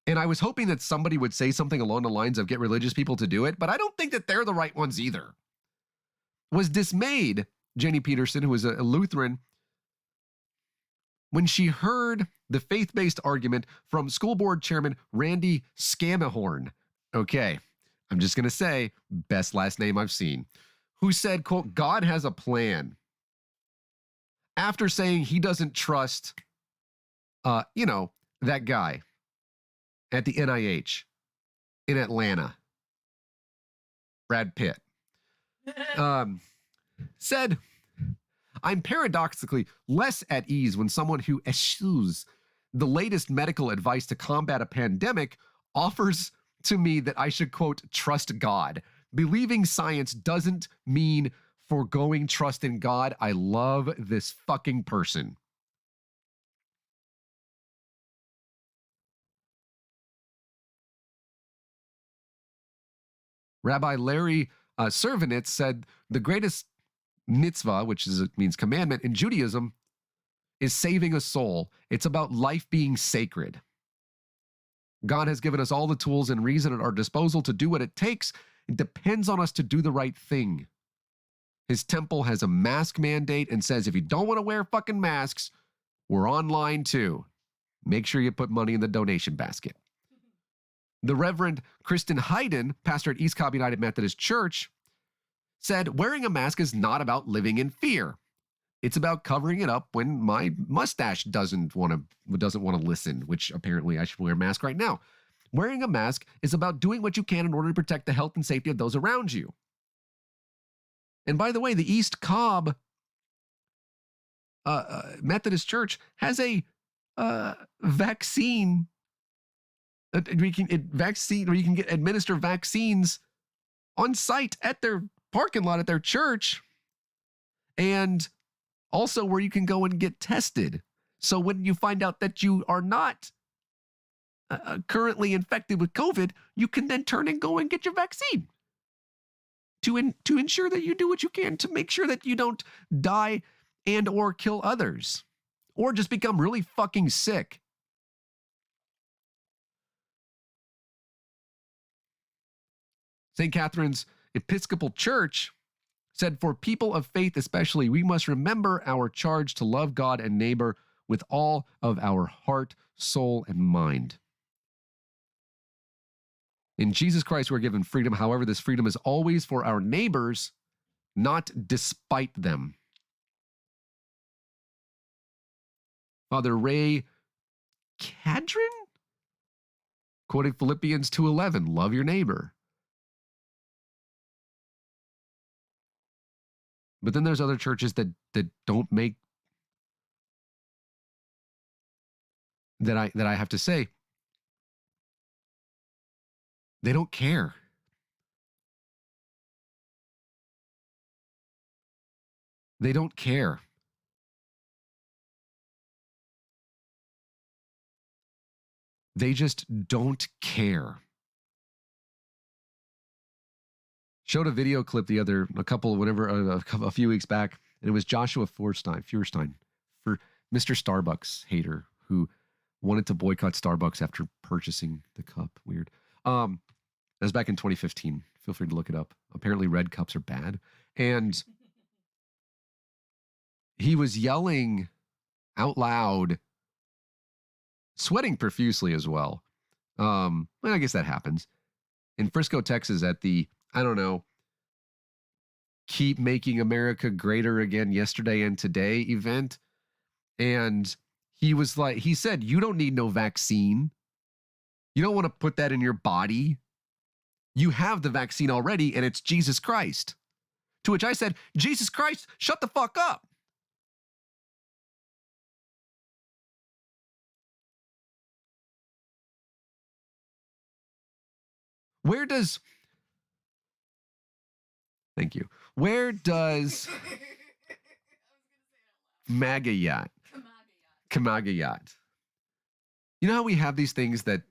And I was hoping that somebody would say something along the lines of get religious people to do it, but I don't think that they're the right ones either. Was dismayed, Jenny Peterson, who is a Lutheran, when she heard the faith-based argument from school board chairman Randy Scamahorn. Okay, I'm just going to say, best last name I've seen, who said, quote, God has a plan. After saying he doesn't trust, that guy at the NIH in Atlanta, Brad Pitt, said, I'm paradoxically less at ease when someone who eschews the latest medical advice to combat a pandemic offers to me that I should, quote, trust God. Believing science doesn't mean foregoing trust in God. I love this fucking person. Rabbi Larry Servanitz said the greatest mitzvah, which means commandment in Judaism, is saving a soul. It's about life being sacred. God has given us all the tools and reason at our disposal to do what it takes. It depends on us to do the right thing. His temple has a mask mandate and says if you don't want to wear fucking masks, we're online too. Make sure you put money in the donation basket. The Reverend Kristen Hayden, pastor at East Cobb United Methodist Church, said, wearing a mask is not about living in fear. It's about covering it up when my mustache doesn't want to listen, which apparently I should wear a mask right now. Wearing a mask is about doing what you can in order to protect the health and safety of those around you. And by the way, the East Cobb Methodist Church has a vaccine. Vaccine, where you can administer vaccines on site at their parking lot at their church, and also where you can go and get tested. So when you find out that you are not currently infected with COVID, you can then turn and go and get your vaccine to ensure that you do what you can to make sure that you don't die and or kill others or just become really fucking sick. St. Catherine's Episcopal Church said, for people of faith especially, we must remember our charge to love God and neighbor with all of our heart, soul, and mind. In Jesus Christ, we're given freedom. However, this freedom is always for our neighbors, not despite them. Father Ray Cadron quoted Philippians 2:11, love your neighbor. But then there's other churches that don't make, that I have to say, they don't care. They don't care. They just don't care. Showed a video clip a few weeks back, and it was Joshua Feuerstein for Mr. Starbucks hater who wanted to boycott Starbucks after purchasing the cup. Weird. That was back in 2015. Feel free to look it up. Apparently red cups are bad. And he was yelling out loud, sweating profusely as well. Well, I guess that happens. In Frisco, Texas, at the, I don't know, Keep Making America Greater Again Yesterday and Today event. And he said, you don't need no vaccine. You don't want to put that in your body. You have the vaccine already, and it's Jesus Christ. To which I said, Jesus Christ, shut the fuck up. Thank you. Where does Kamagayat? You know how we have these things that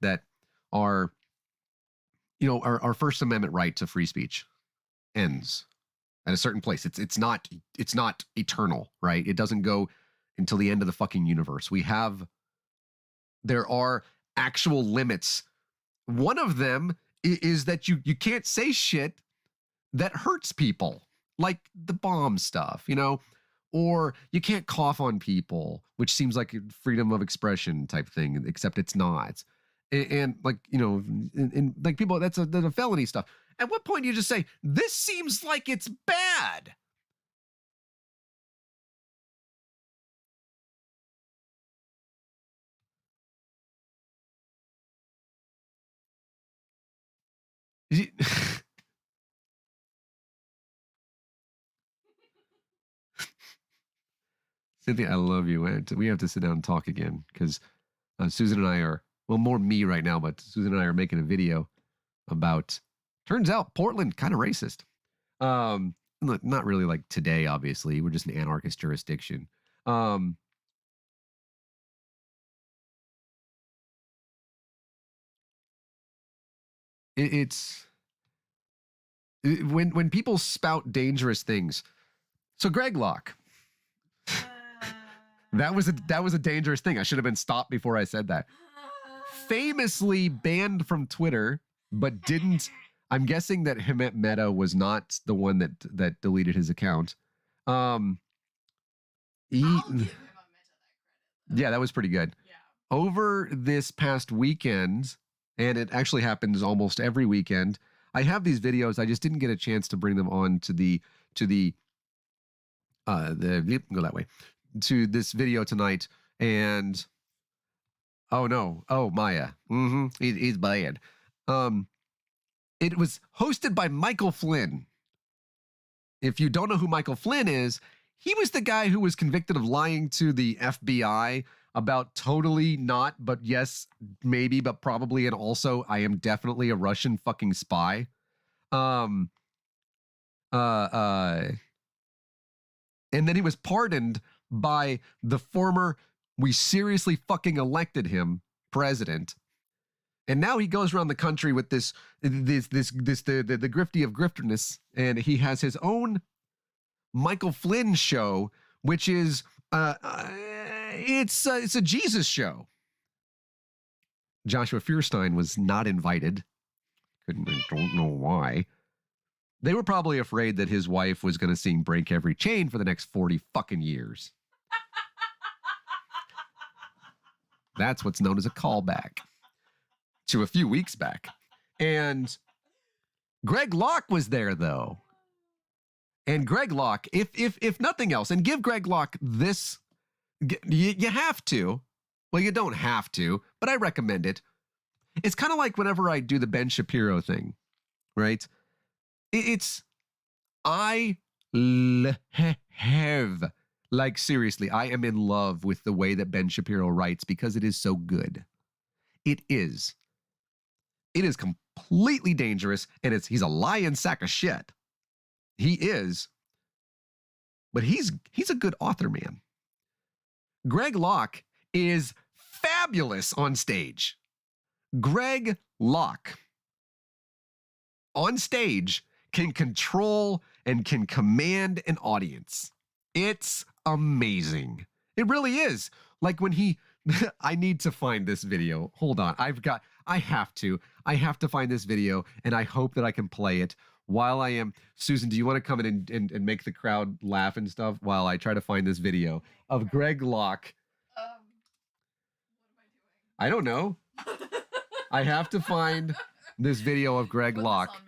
are, our First Amendment right to free speech ends at a certain place. It's not eternal, right? It doesn't go until the end of the fucking universe. There are actual limits. One of them is that you can't say shit that hurts people, like the bomb stuff, or you can't cough on people, which seems like a freedom of expression type thing, except it's not. And like, like people, that's a felony stuff. At what point do you just say, this seems like it's bad? Cynthia, I love you. We have to sit down and talk again because Susan and I are, well, more me right now, but Susan and I are making a video about, turns out Portland kind of racist. Not really like today, obviously. We're just an anarchist jurisdiction. When people spout dangerous things. So Greg Locke, that was a dangerous thing. I should have been stopped before I said that. Famously banned from Twitter, but didn't. I'm guessing that Hemant Mehta was not the one that deleted his account. I'll give him a Mehta that credit, though. Yeah, that was pretty good. Yeah. Over this past weekend, and it actually happens almost every weekend, I have these videos. I just didn't get a chance to bring them on to the go that way to this video tonight. And oh no, oh Maya, he's bad. It was hosted by Michael Flynn. If you don't know who Michael Flynn is, he was the guy who was convicted of lying to the FBI about totally not, but yes, maybe, but probably, and also I am definitely a Russian fucking spy. And then he was pardoned by the former, we seriously fucking elected him president. And now he goes around the country with the grifty of grifterness, and he has his own Michael Flynn show, which is it's a Jesus show. Joshua Fierstein was not invited. Don't know why. They were probably afraid that his wife was going to sing "Break Every Chain" for the next 40 fucking years. That's what's known as a callback to a few weeks back. And Greg Locke was there, though. And Greg Locke, if nothing else, and give Greg Locke this, you have to. Well, you don't have to, but I recommend it. It's kind of like whenever I do the Ben Shapiro thing, right? I have, like, seriously, I am in love with the way that Ben Shapiro writes because it is so good. It is completely dangerous, and he's a lying sack of shit. He is, but he's a good author, man. Greg Locke is fabulous on stage. Greg Locke on stage can control and can command an audience. It's amazing. It really is. Like when I need to find this video. Hold on. I have to find this video, and I hope that I can play it while I am. Susan, do you want to come in and make the crowd laugh and stuff while I try to find this video of Greg Locke? What am I don't know. I have to find this video of Greg Locke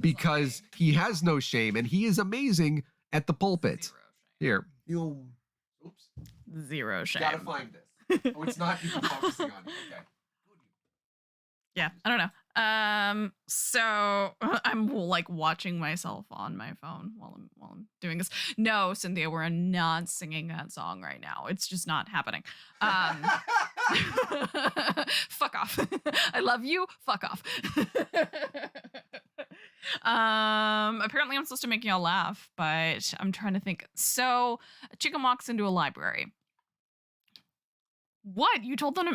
because he has no shame and he is amazing at the pulpit. Here. Oops. Zero shame. Gotta find this. Oh, it's not even focusing on it. Okay. Yeah, I don't know. So I'm like watching myself on my phone while I'm doing this. No, Cynthia, we're not singing that song right now. It's just not happening. Fuck off. I love you. Fuck off. Apparently I'm supposed to make y'all laugh, but I'm trying to think. So a chicken walks into a library. What? You told me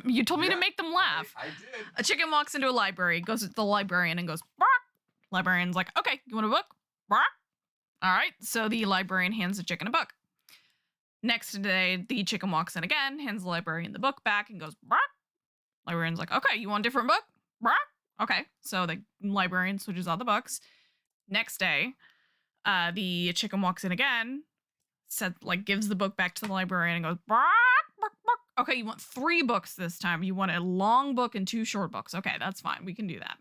to make them laugh. I did. A chicken walks into a library, goes to the librarian and goes, bark. Librarian's like, okay, you want a book? Bark. All right. So the librarian hands the chicken a book. Next day, the chicken walks in again, hands the librarian the book back and goes, bark. Librarian's like, okay, you want a different book? Bark. Okay. So the librarian switches out the books. Next day, the chicken walks in again, gives the book back to the librarian and goes, bark, bark, bark. Okay, you want 3 books this time. You want a long book and 2 short books. Okay, that's fine. We can do that.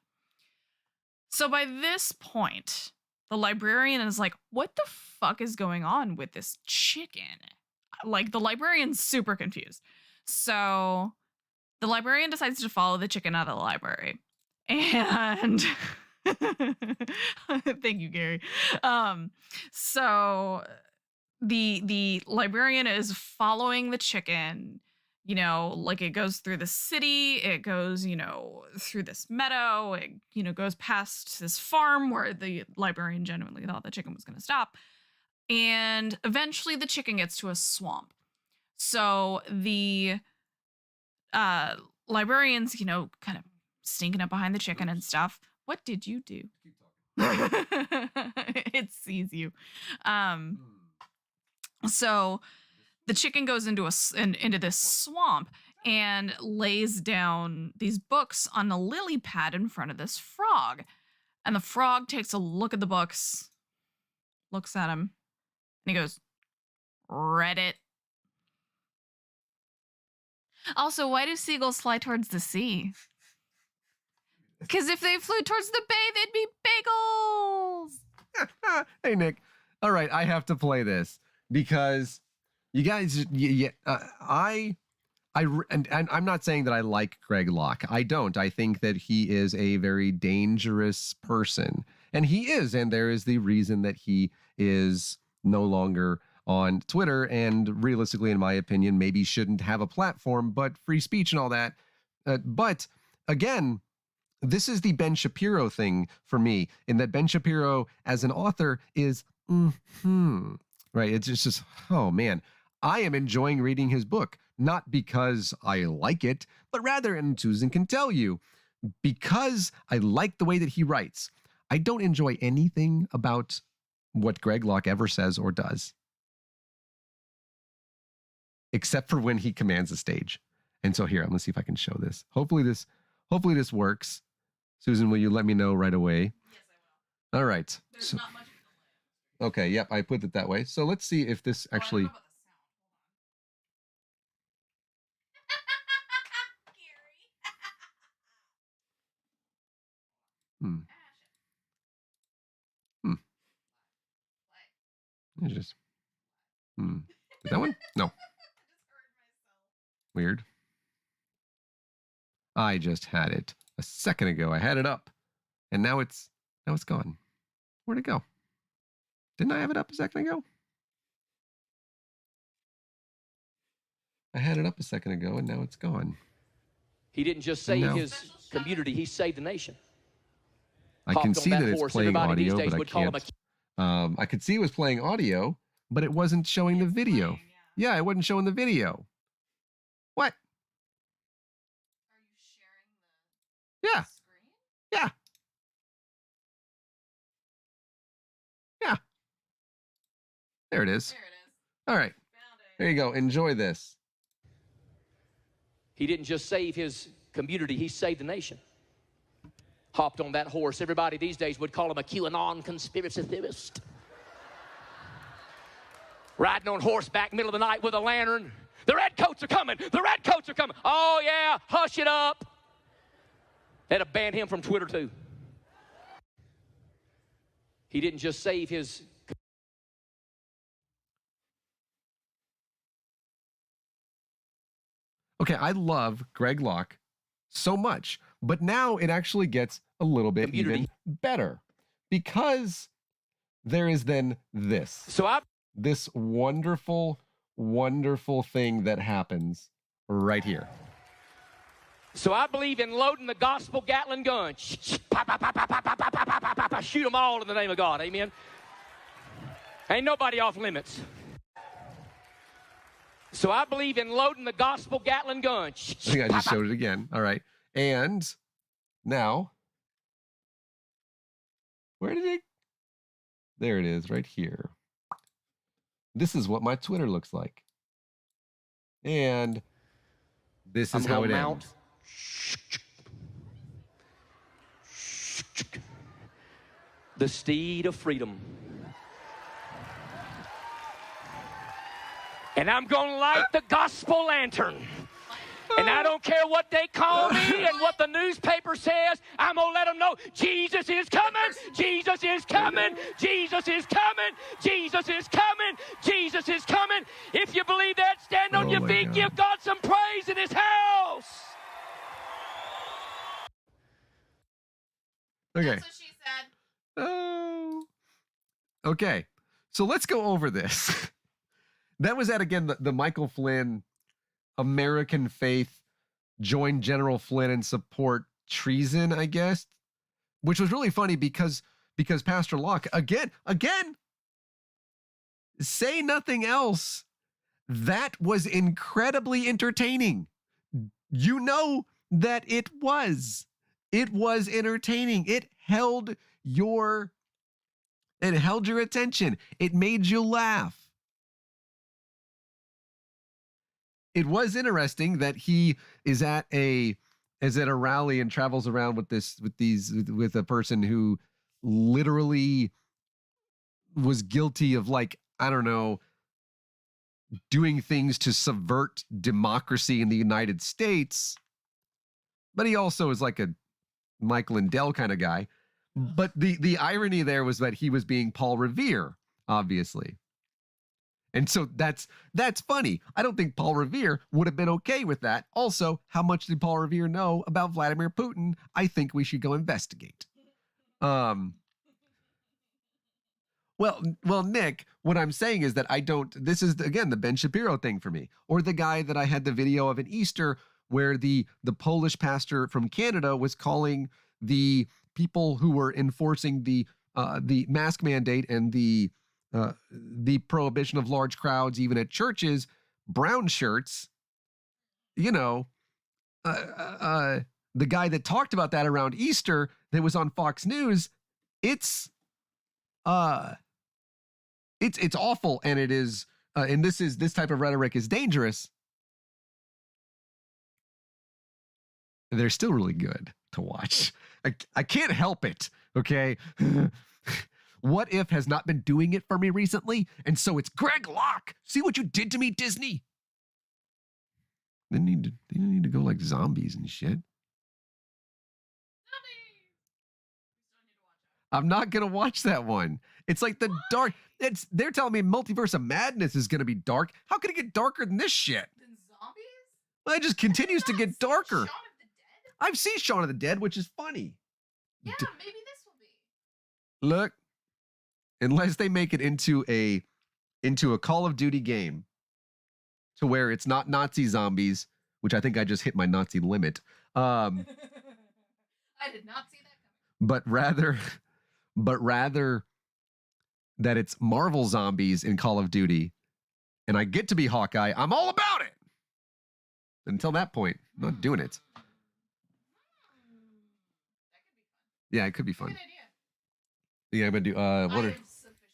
So by this point, the librarian is like, what the fuck is going on with this chicken? Like, the librarian's super confused. So the librarian decides to follow the chicken out of the library. And thank you, Gary. So the librarian is following the chicken. You know, like it goes through the city, it goes, through this meadow, it, goes past this farm where the librarian genuinely thought the chicken was going to stop. And eventually the chicken gets to a swamp. So the librarian's, kind of sneaking up behind the chicken and stuff. What did you do? It sees you. So the chicken goes into this swamp and lays down these books on a lily pad in front of this frog. And the frog takes a look at the books, looks at him, and he goes, read it. Also, why do seagulls fly towards the sea? Because if they flew towards the bay, they'd be bagels. Hey, Nick. All right, I have to play this because you guys, and I'm not saying that I like Greg Locke. I don't. I think that he is a very dangerous person. And he is. And there is the reason that he is no longer on Twitter. And realistically, in my opinion, maybe shouldn't have a platform, but free speech and all that. But again, this is the Ben Shapiro thing for me, in that Ben Shapiro as an author is, right? It's just, oh man, I am enjoying reading his book. Not because I like it, but rather, and Susan can tell you, because I like the way that he writes. I don't enjoy anything about what Greg Locke ever says or does, except for when he commands a stage. And so here, I'm gonna see if I can show this. Hopefully this works. Susan, will you let me know right away? Yes, I will. All right. There's not much of a delay. Okay, yep, I put it that way. So let's see if this Oh, I don't actually... know about the sound. Hold on. Hmm. It's just... Is that one? No. I just heard myself. Weird. I just had it a second ago. I had it up, and now it's gone. Where'd it go? Didn't I have it up a second ago? I had it up a second ago, and now it's gone. He didn't just save No. his community, he saved the nation. I can Hopped on see that that it's horse. playing Everybody these audio, days but I would call him can't. I could see it was playing audio, but it wasn't showing the It's video. playing, Yeah, it wasn't showing the video. What? Are you sharing the Yeah, screen? yeah. Yeah. There it is. There it is. All right. Found it. There you go. Enjoy this. He didn't just save his community, he saved the nation. Hopped on that horse. Everybody these days would call him a Qanon conspiracy theorist. Riding on horseback, middle of the night with a lantern. The redcoats are coming. The redcoats are coming. Oh, yeah, hush it up. They'd have banned him from Twitter, too. He didn't just save his... Okay, I love Greg Locke so much, but now it actually gets a little bit Community. even better because there is then this. So This wonderful, wonderful thing that happens right here. I believe in loading the gospel Gatling gun. Shoot them all in the name of God. Amen. Ain't nobody off limits. So I believe in loading the gospel Gatling gun. I think I just showed it again. All right. And now, where did it? There it is right here. This is what my Twitter looks like. And this is how it ends. The steed of freedom. And I'm going to light the gospel lantern. And I don't care what they call me and what the newspaper says. I'm going to let them know Jesus is coming. Jesus is coming. Jesus is coming. Jesus is coming. Jesus is coming. If you believe that, stand on Oh your my feet. God. Give God some praise in his house. Okay. That's what she said. Oh. Okay. So let's go over this. That was again, the Michael Flynn American Faith join General Flynn and support treason, I guess, which was really funny because Pastor Locke, again, say nothing else. That was incredibly entertaining. You know that it was entertaining. It held your attention. It made you laugh. It was interesting that he is at a rally and travels around with a person who literally was guilty of, like, I don't know, doing things to subvert democracy in the United States. But he also is like a Michael Lindell kind of guy. But the irony there was that he was being Paul Revere, obviously. And so that's funny. I don't think Paul Revere would have been okay with that. Also, how much did Paul Revere know about Vladimir Putin? I think we should go investigate. Well, Nick, what I'm saying is that this is, again, the Ben Shapiro thing for me. Or the guy that I had the video of in Easter where the Polish pastor from Canada was calling the people who were enforcing the mask mandate and the prohibition of large crowds, even at churches, brown shirts. You know, the guy that talked about that around Easter that was on Fox News, it's awful, and it is, and this type of rhetoric is dangerous. They're still really good to watch. I can't help it, okay? What If has not been doing it for me recently, and so it's Greg Locke. See what you did to me, Disney? They need to go like zombies and shit. I'm not gonna watch that one. It's like the dark. They're telling me Multiverse of Madness is gonna be dark. How could it get darker than this shit? Then zombies? Well, it just continues to Have you get not seen darker. Shaun of the Dead? I've seen Shaun of the Dead, which is funny. Yeah, maybe this will be. Look, unless they make it into a Call of Duty game to where it's not Nazi zombies, which I think I just hit my Nazi limit. I did not see that coming. But rather that it's Marvel zombies in Call of Duty, and I get to be Hawkeye, I'm all about it. Until that point, I'm not doing it. That could be fun. Yeah, it could be fun. Good idea. Yeah, I'm gonna do I one or have sufficiently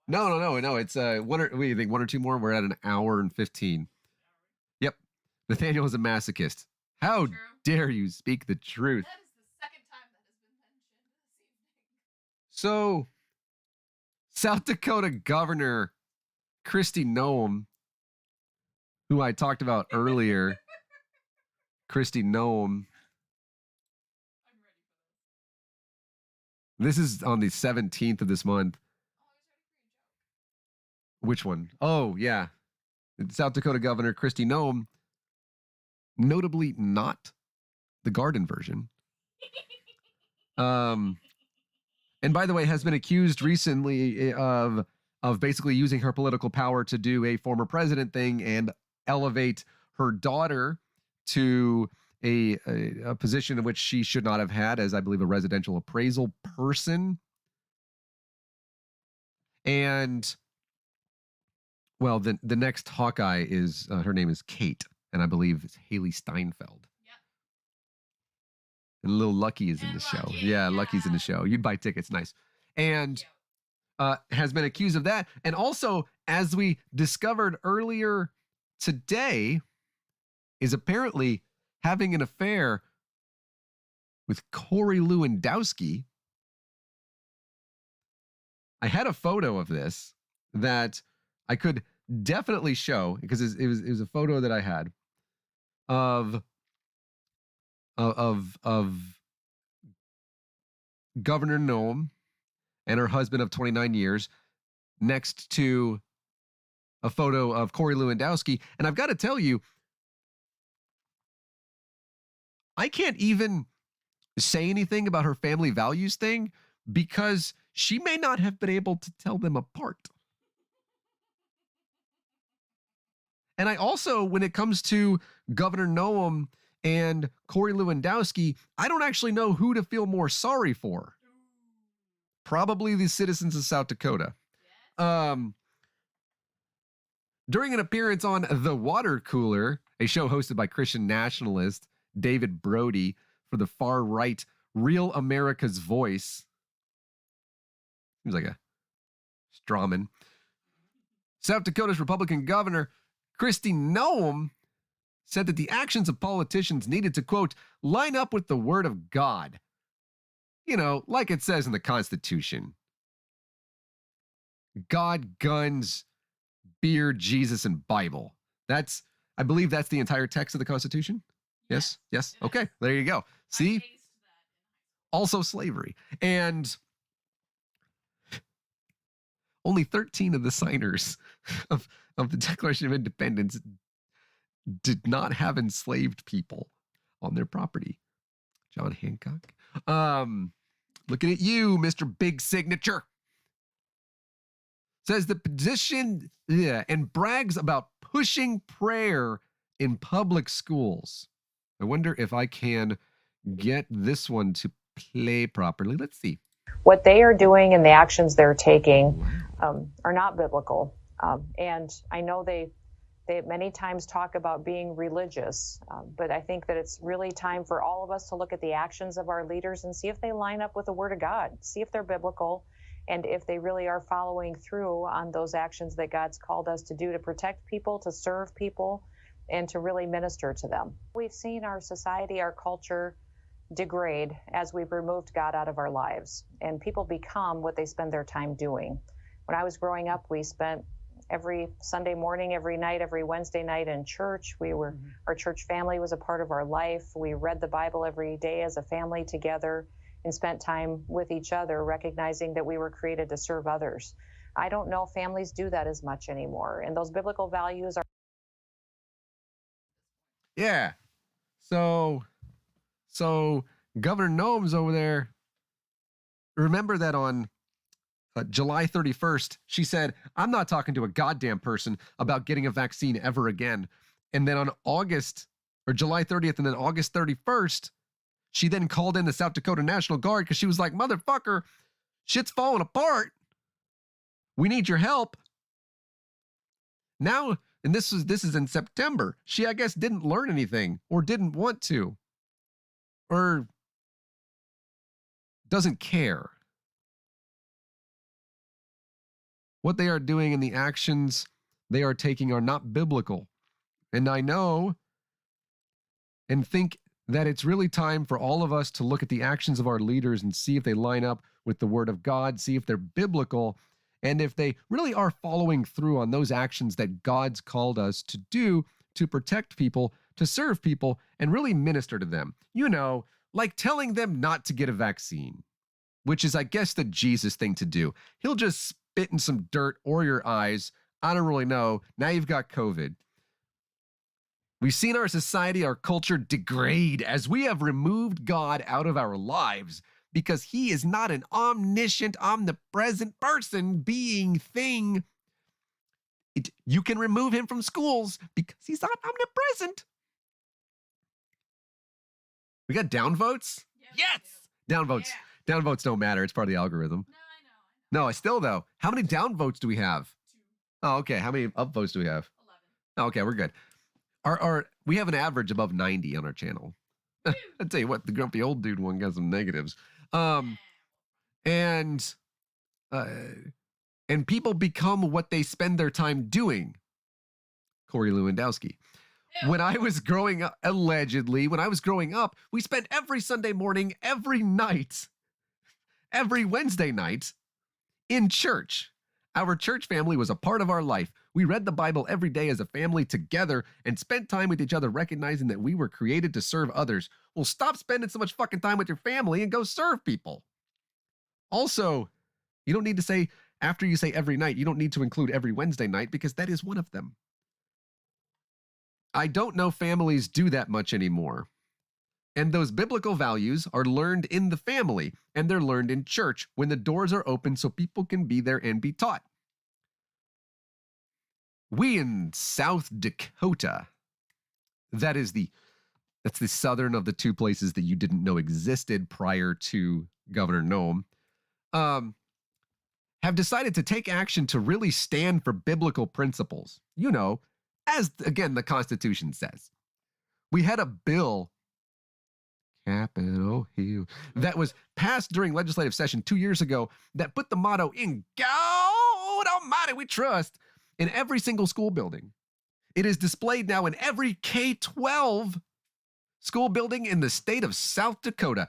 derailed this show. no. It's what do you think? One or two more? We're at an hour and 15. Yep. Nathaniel is a masochist. How True. dare you speak the truth? That is the second time that has been mentioned this evening. So, South Dakota Governor Kristi Noem, who I talked about earlier, Kristi Noem. I'm ready for This is on the 17th of this month. this. Oh, I was ready for your joke. Which one? Oh, yeah. South Dakota Governor Kristi Noem, notably not the garden version. And by the way, has been accused recently of basically using her political power to do a former president thing and elevate her daughter to a position in which she should not have had, as I believe a residential appraisal person. And well, the next Hawkeye is her name is Kate, and I believe it's Haley Steinfeld. Yep. And little Lucky is in And the show. Lucky, Yeah, Lucky's in the show. You'd buy tickets, nice. And has been accused of that. And also, as we discovered earlier today, is apparently having an affair with Corey Lewandowski. I had a photo of this that I could definitely show because it was a photo that I had of Governor Noem and her husband of 29 years next to a photo of Corey Lewandowski. And I've got to tell you, I can't even say anything about her family values thing because she may not have been able to tell them apart. And I also, when it comes to Governor Noem and Corey Lewandowski, I don't actually know who to feel more sorry for. Probably the citizens of South Dakota. During an appearance on The Water Cooler, a show hosted by Christian nationalist David Brody for the far right Real America's Voice. Seems like a strawman. South Dakota's Republican governor, Kristi Noem, said that the actions of politicians needed to, quote, line up with the word of God. You know, like it says in the Constitution. God, guns, beer, Jesus, and Bible. I believe that's the entire text of the Constitution. Yes? Yes? Okay, there you go. See? also slavery. And only 13 of the signers of the Declaration of Independence did not have enslaved people on their property. John Hancock. Looking at you, Mr. Big Signature. Says the position, and brags about pushing prayer in public schools. I wonder if I can get this one to play properly. Let's see. What they are doing and the actions they're taking are not biblical. And I know they many times talk about being religious, but I think that it's really time for all of us to look at the actions of our leaders and see if they line up with the Word of God, see if they're biblical, and if they really are following through on those actions that God's called us to do to protect people, to serve people, and to really minister to them. We've seen our society, our culture degrade as we've removed God out of our lives, and people become what they spend their time doing. When I was growing up, we spent every Sunday morning, every night, every Wednesday night in church. Our church family was a part of our life. We read the Bible every day as a family together and spent time with each other, recognizing that we were created to serve others. I don't know if families do that as much anymore, and those biblical values are... Yeah. So Governor Noem's over there. Remember that on July 31st, she said, I'm not talking to a goddamn person about getting a vaccine ever again. And then on July 30th and then August 31st, she then called in the South Dakota National Guard because she was like, motherfucker, shit's falling apart. We need your help. Now, and this is in September. She, I guess, didn't learn anything or didn't want to or doesn't care. What they are doing and the actions they are taking are not biblical. And I know and think that it's really time for all of us to look at the actions of our leaders and see if they line up with the Word of God, see if they're biblical, and if they really are following through on those actions that God's called us to do to protect people, to serve people, and really minister to them. You know, like telling them not to get a vaccine, which is, I guess, the Jesus thing to do. He'll just spit in some dirt or your eyes. I don't really know. Now you've got COVID. We've seen our society, our culture degrade as we have removed God out of our lives because he is not an omniscient, omnipresent person, being, thing. You can remove him from schools because he's not omnipresent. We got downvotes? Yes! Downvotes. Yeah. Downvotes don't matter. It's part of the algorithm. No, I know. No, still though. How many downvotes do we have? 2, Oh, okay. How many upvotes do we have? 11. Oh, okay, we're good. We have an average above 90 on our channel. I'll tell you what, the grumpy old dude one got some negatives. And people become what they spend their time doing. Corey Lewandowski. When I was growing up, allegedly, when I was growing up, we spent every Sunday morning, every night, every Wednesday night in church. Our church family was a part of our life. We read the Bible every day as a family together and spent time with each other, recognizing that we were created to serve others. Well, stop spending so much fucking time with your family and go serve people. Also, you don't need to say, after you say every night, you don't need to include every Wednesday night because that is one of them. I don't know families do that much anymore. And those biblical values are learned in the family and they're learned in church when the doors are open so people can be there and be taught. We in South Dakota, that's the southern of the two places that you didn't know existed prior to Governor Noem, have decided to take action to really stand for biblical principles. You know, as again, the Constitution says. We had a bill, Capitol Hill, that was passed during legislative session 2 years ago that put the motto, "In God Almighty we trust," in every single school building. It is displayed now in every K-12 school building in the state of South Dakota.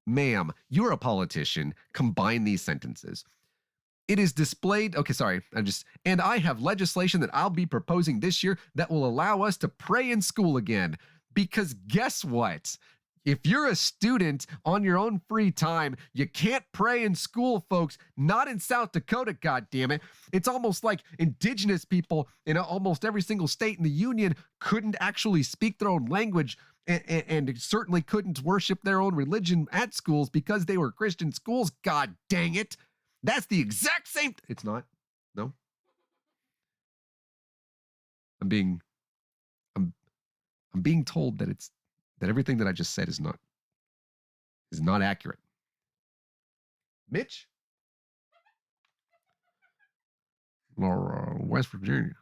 Ma'am, you're a politician. Combine these sentences. It is displayed, okay, sorry, and I have legislation that I'll be proposing this year that will allow us to pray in school again. Because guess what? If you're a student on your own free time, you can't pray in school, folks. Not in South Dakota, goddammit. It's almost like indigenous people in almost every single state in the union couldn't actually speak their own language and certainly couldn't worship their own religion at schools because they were Christian schools. God dang it. That's the exact same. It's not. No. I'm being told that that everything that I just said is not accurate. Mitch? West Virginia.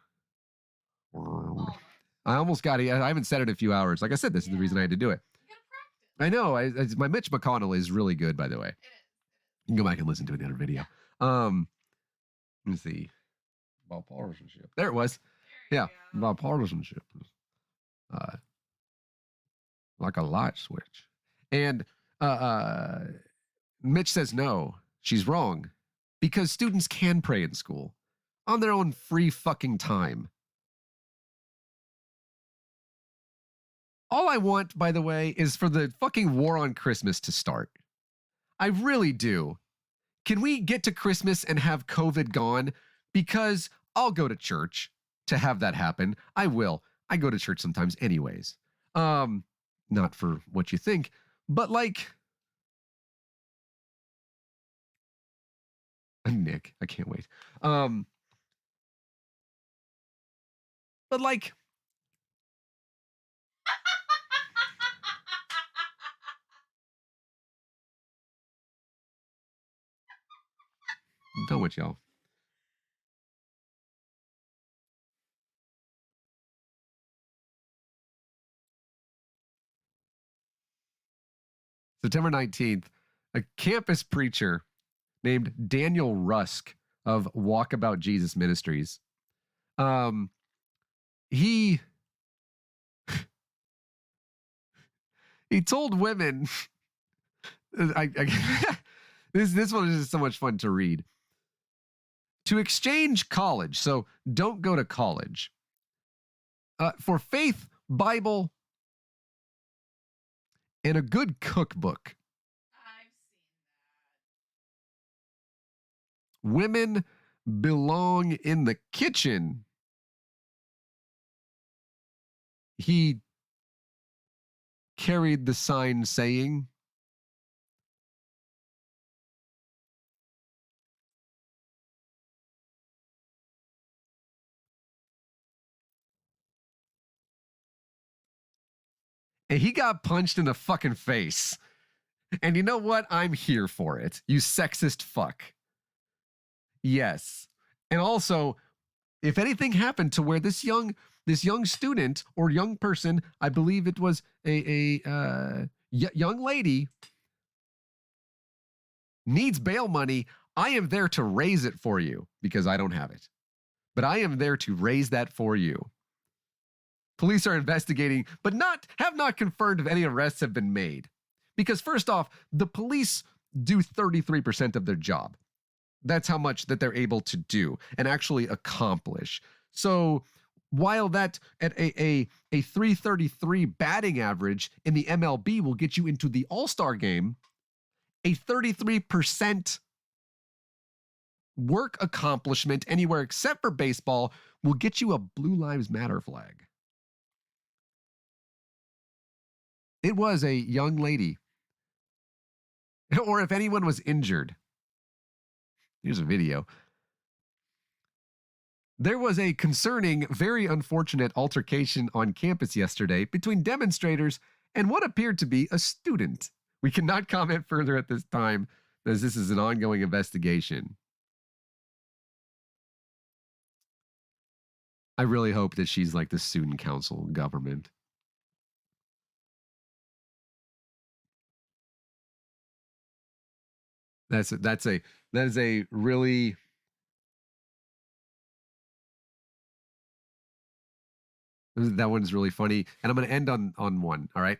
I almost got it. I haven't said it in a few hours. Like I said, this is the reason I had to do it. You gotta practice. I know. My Mitch McConnell is really good, by the way. It is. You can go back and listen to another video. Let me see. About partisanship. There it was. There you Yeah, about partisanship. Like a light switch. And Mitch says no, she's wrong. Because students can pray in school on their own free fucking time. All I want, by the way, is for the fucking war on Christmas to start. I really do. Can we get to Christmas and have COVID gone? Because I'll go to church to have that happen. I will. I go to church sometimes anyways. Not for what you think, but like, Nick, I can't wait. But like, I'm done with y'all. September 19th, a campus preacher named Daniel Rusk of Walkabout Jesus Ministries. He told women, this one is just so much fun to read, to exchange college, so don't go to college, for faith, Bible, and a good cookbook. I've seen that. Women belong in the kitchen. He carried the sign saying, and he got punched in the fucking face. And you know what? I'm here for it. You sexist fuck. Yes. And also, if anything happened to where this young student or young person, I believe it was a young lady, needs bail money, I am there to raise it for you because I don't have it. But I am there to raise that for you. Police are investigating, but have not confirmed if any arrests have been made. Because first off, the police do 33% of their job. That's how much that they're able to do and actually accomplish. So while that at a 333 batting average in the MLB will get you into the All-Star game, a 33% work accomplishment anywhere except for baseball will get you a Blue Lives Matter flag. It was a young lady. Or if anyone was injured. Here's a video. There was a concerning, very unfortunate altercation on campus yesterday between demonstrators and what appeared to be a student. We cannot comment further at this time as this is an ongoing investigation. I really hope that she's like the student council government. That is a really that one's really funny. And I'm going to end on one. All right.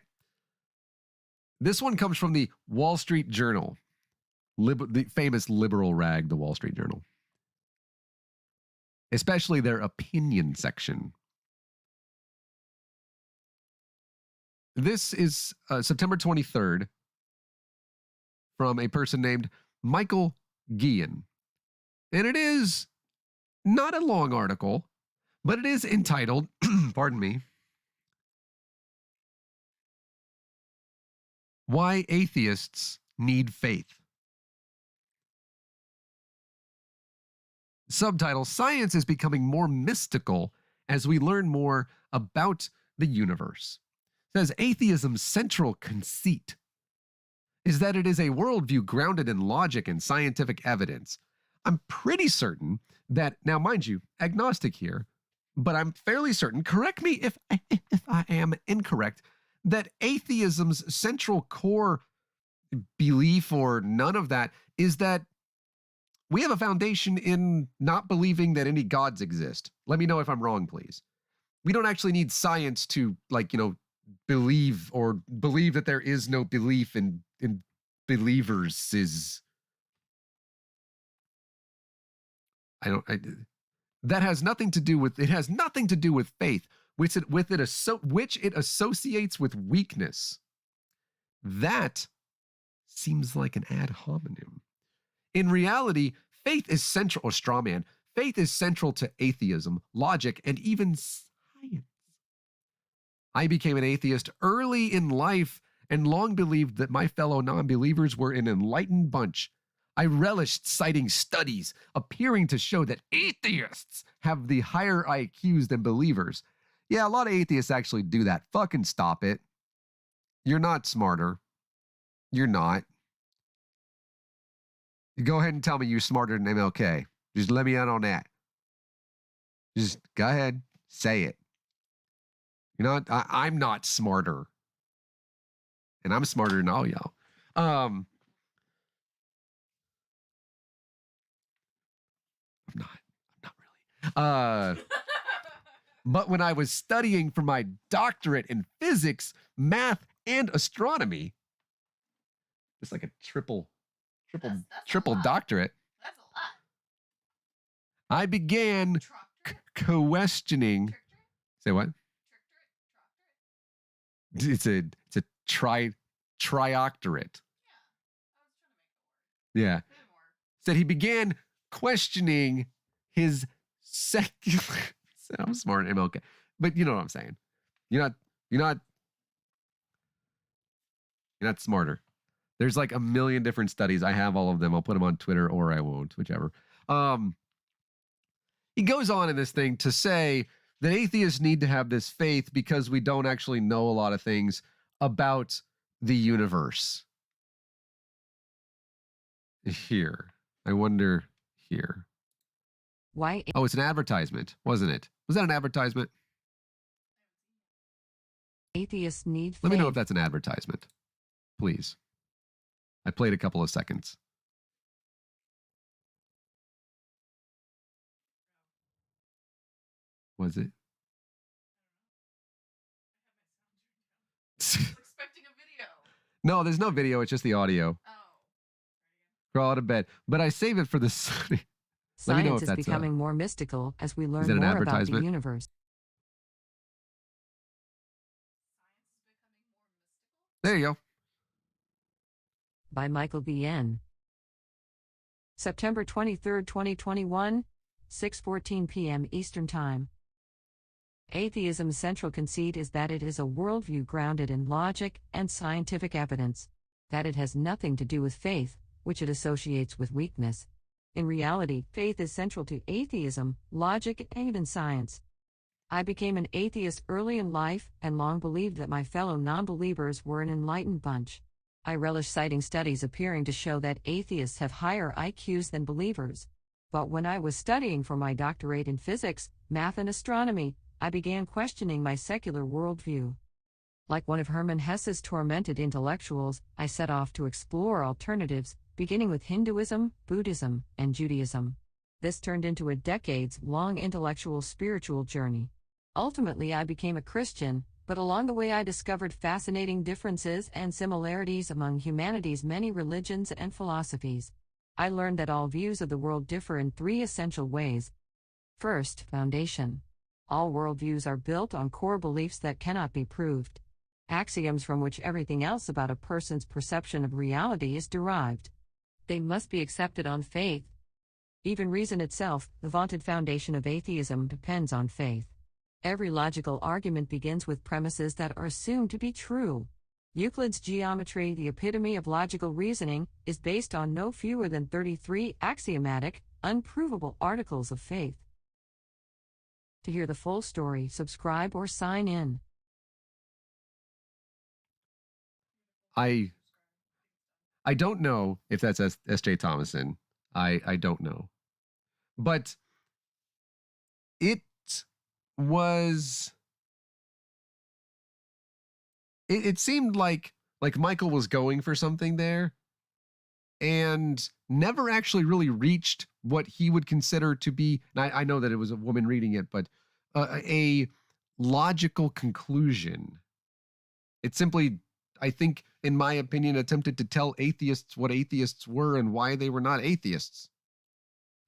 This one comes from the Wall Street Journal, the famous liberal rag, the Wall Street Journal, especially their opinion section. This is September 23rd from a person named Michael Flynn. And it is not a long article, but it is entitled, pardon me, Why Atheists Need Faith. Subtitle, Science is becoming more mystical as we learn more about the universe. It says, atheism's central conceit is that it is a worldview grounded in logic and scientific evidence. I'm pretty certain that, now mind you, agnostic here, but I'm fairly certain, correct me if I am incorrect, that atheism's central core belief or none of that is that we have a foundation in not believing that any gods exist. Let me know if I'm wrong, please. We don't actually need science to, believe that there is no belief in believers is. That has nothing to do with, it has nothing to do with faith, which it associates with weakness. That seems like an ad hominem. In reality, faith is central, or straw man, faith is central to atheism, logic, and even science. I became an atheist early in life and long believed that my fellow non-believers were an enlightened bunch. I relished citing studies appearing to show that atheists have the higher IQs than believers. Yeah, a lot of atheists actually do that. Fucking stop it. You're not smarter. You're not. You go ahead and tell me you're smarter than MLK. Just let me in on that. Just go ahead, say it. You know, I'm not smarter. And I'm smarter than all y'all. I'm not really. But when I was studying for my doctorate in physics, math, and astronomy, it's like a triple doctorate. That's a lot. I began questioning. Say what? It's a trioctorate. Yeah. I was trying to make the word. Yeah. Said he began questioning his secular. I'm smart, MLK. But you know what I'm saying. You're not smarter. There's like a million different studies. I have all of them. I'll put them on Twitter or I won't, whichever. He goes on in this thing to say that atheists need to have this faith because we don't actually know a lot of things about the universe. Here. I wonder here. Why? Oh, it's an advertisement, wasn't it? Was that an advertisement? Atheists need faith. Let me know if that's an advertisement, please. I played a couple of seconds. Was it? Expecting a video. No, there's no video. It's just the audio. Oh. Crawl out of bed. But I save it for the Sunday. Let me know Science if is that's becoming more mystical as we learn that an more about the advertisement? universe. There you go. By Michael Flynn. September 23, 2021, 6:14 p.m. Eastern Time. Atheism's central conceit is that it is a worldview grounded in logic and scientific evidence, that it has nothing to do with faith, which it associates with weakness. In reality, faith is central to atheism, logic, and even science. I became an atheist early in life and long believed that my fellow non-believers were an enlightened bunch. I relish citing studies appearing to show that atheists have higher IQs than believers. But when I was studying for my doctorate in physics, math, and astronomy, I began questioning my secular worldview. Like one of Hermann Hesse's tormented intellectuals, I set off to explore alternatives, beginning with Hinduism, Buddhism, and Judaism. This turned into a decades-long intellectual spiritual journey. Ultimately, I became a Christian, but along the way I discovered fascinating differences and similarities among humanity's many religions and philosophies. I learned that all views of the world differ in three essential ways. First, foundation. All worldviews are built on core beliefs that cannot be proved. axioms from which everything else about a person's perception of reality is derived. They must be accepted on faith. Even reason itself, the vaunted foundation of atheism, depends on faith. Every logical argument begins with premises that are assumed to be true. Euclid's geometry, the epitome of logical reasoning, is based on no fewer than 33 axiomatic, unprovable articles of faith. To hear the full story, subscribe or sign in. I don't know if that's S.J. Thomason. I don't know. But it was... It seemed like Michael was going for something there and never actually really reached what he would consider to be, and I know that it was a woman reading it, but a logical conclusion. It simply, I think, in my opinion, attempted to tell atheists what atheists were and why they were not atheists.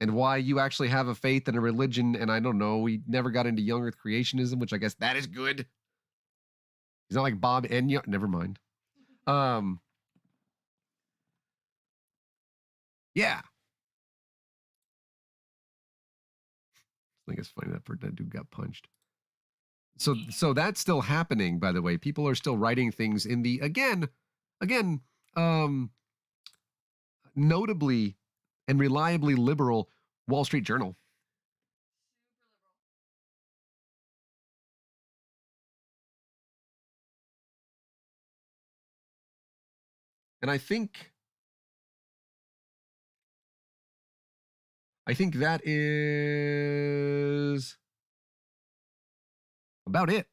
And why you actually have a faith and a religion, and I don't know, we never got into young earth creationism, which I guess that is good. He's not like Bob Enya. Never mind. Yeah. I think it's funny that dude got punched. So that's still happening, by the way. People are still writing things in the again, notably and reliably liberal Wall Street Journal. And I think that is about it.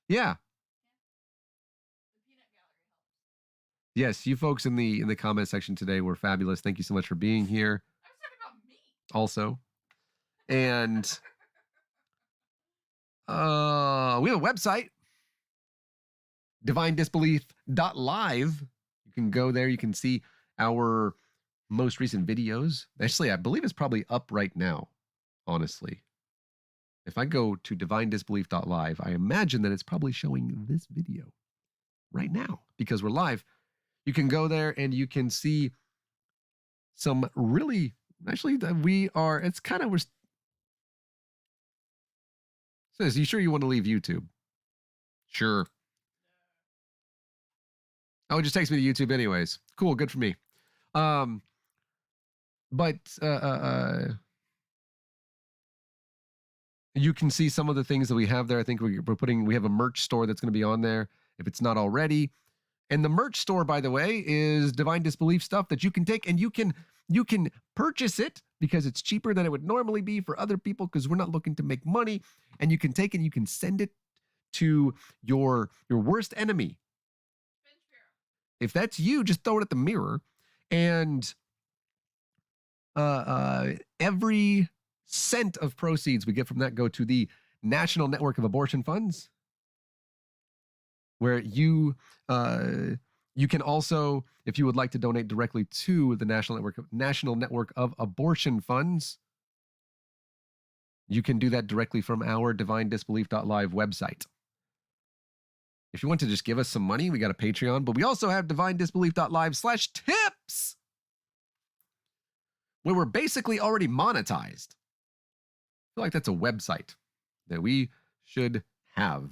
Yeah. Yes, you folks in the comment section today were fabulous. Thank you so much for being here. I was talking about me. Also. And we have a website, divinedisbelief.live. You can go there. You can see our most recent videos. Actually, I believe it's probably up right now, honestly. If I go to divinedisbelief.live, I imagine that it's probably showing this video right now because we're live. You can go there and you can see some really, actually, it's kind of, says, you sure you want to leave YouTube? Sure. Oh, it just takes me to YouTube anyways. Cool, good for me. But you can see some of the things that we have there. I think we have a merch store that's going to be on there if it's not already. And the merch store, by the way, is Divine Disbelief stuff that you can take and you can purchase it because it's cheaper than it would normally be for other people because we're not looking to make money. And you can take and you can send it to your worst enemy. If that's you, just throw it at the mirror. And every cent of proceeds we get from that go to the National Network of Abortion Funds, where you can also, if you would like to donate directly to the National Network of Abortion Funds, you can do that directly from our divinedisbelief.live website. If you want to just give us some money, we got a Patreon, but we also have divinedisbelief.live/tips, where we're basically already monetized. I feel like that's a website that we should have.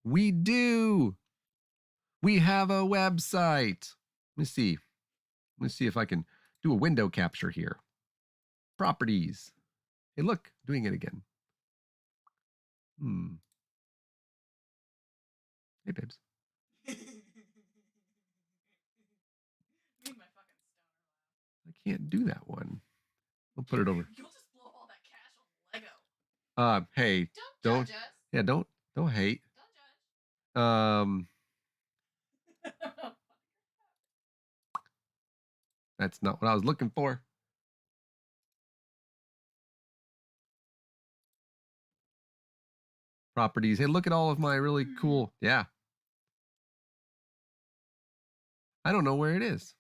We do. We have a website. Let me see. Let me see if I can do a window capture here. Properties. Hey, look, doing it again. Hey, babes. I can't do that one. I'll put it over. You'll just blow all that cash on Lego. Hey, don't. Judge us. Yeah, don't hate. Don't judge. That's not what I was looking for. Properties. Hey, look at all of my really cool. Yeah. I don't know where it is.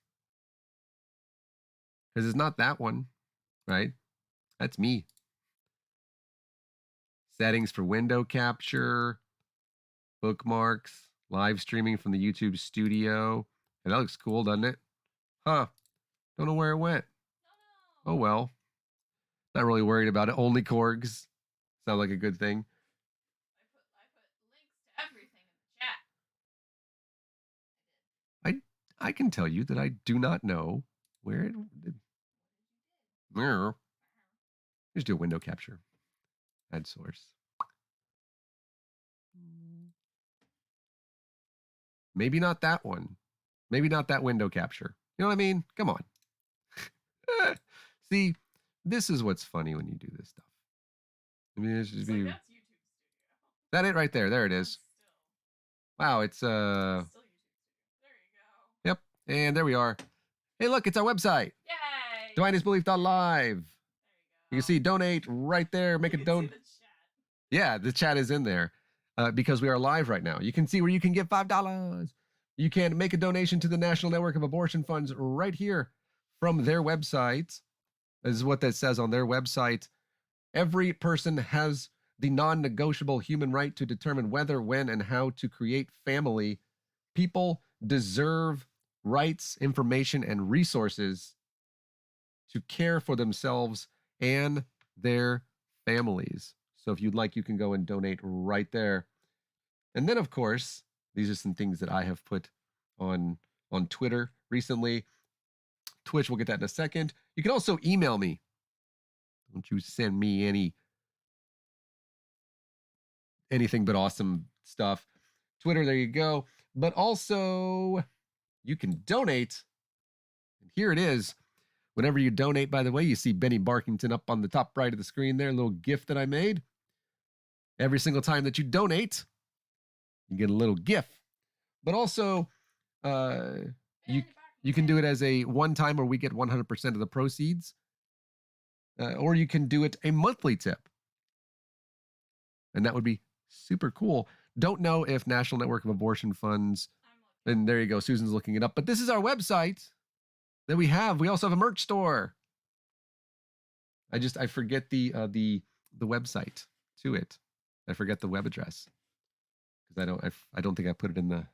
Because it's not that one, right? That's me. Settings for window capture, bookmarks, live streaming from the YouTube studio. And that looks cool, doesn't it? Huh. Don't know where it went. Oh well. Not really worried about it. Only Korgs. Sounds like a good thing. I put links to everything in the chat. I can tell you that I do not know where it did. Just do a window capture. Add source. Maybe not that one. Maybe not that window capture. You know what I mean? Come on. See, this is what's funny when you do this stuff. I mean, it's just It's like, be, that's YouTube Studio. that it right there. There it is. Wow, it's Still YouTube Studio. There you go. Yep. And there we are. Hey, look, it's our website. Yay! divinedisbelief.live. There You can see donate right there. Make a You can see donate. the chat. Yeah, the chat is in there because we are live right now. You can see where you can give $5. You can make a donation to the National Network of Abortion Funds right here from their website. This is what that says on their website. Every person has the non-negotiable human right to determine whether, when, and how to create family. People deserve rights, information, and resources to care for themselves and their families. So if you'd like, you can go and donate right there. And then, of course, these are some things that I have put on Twitter recently. Twitch, we'll get that in a second. You can also email me. Don't you send me anything but awesome stuff. Twitter, there you go. But also, you can donate. And here it is. Whenever you donate, by the way, you see Benny Barkington up on the top right of the screen there, a little gift that I made. Every single time that you donate, you get a little gift. But also, you can do it as a one-time where we get 100% of the proceeds. Or you can do it a monthly tip. And that would be super cool. Don't know if National Network of Abortion Funds, and there you go, Susan's looking it up. But this is our website that we have. We also have a merch store. I forget the website to it. I forget the web address because I don't think I put it in the.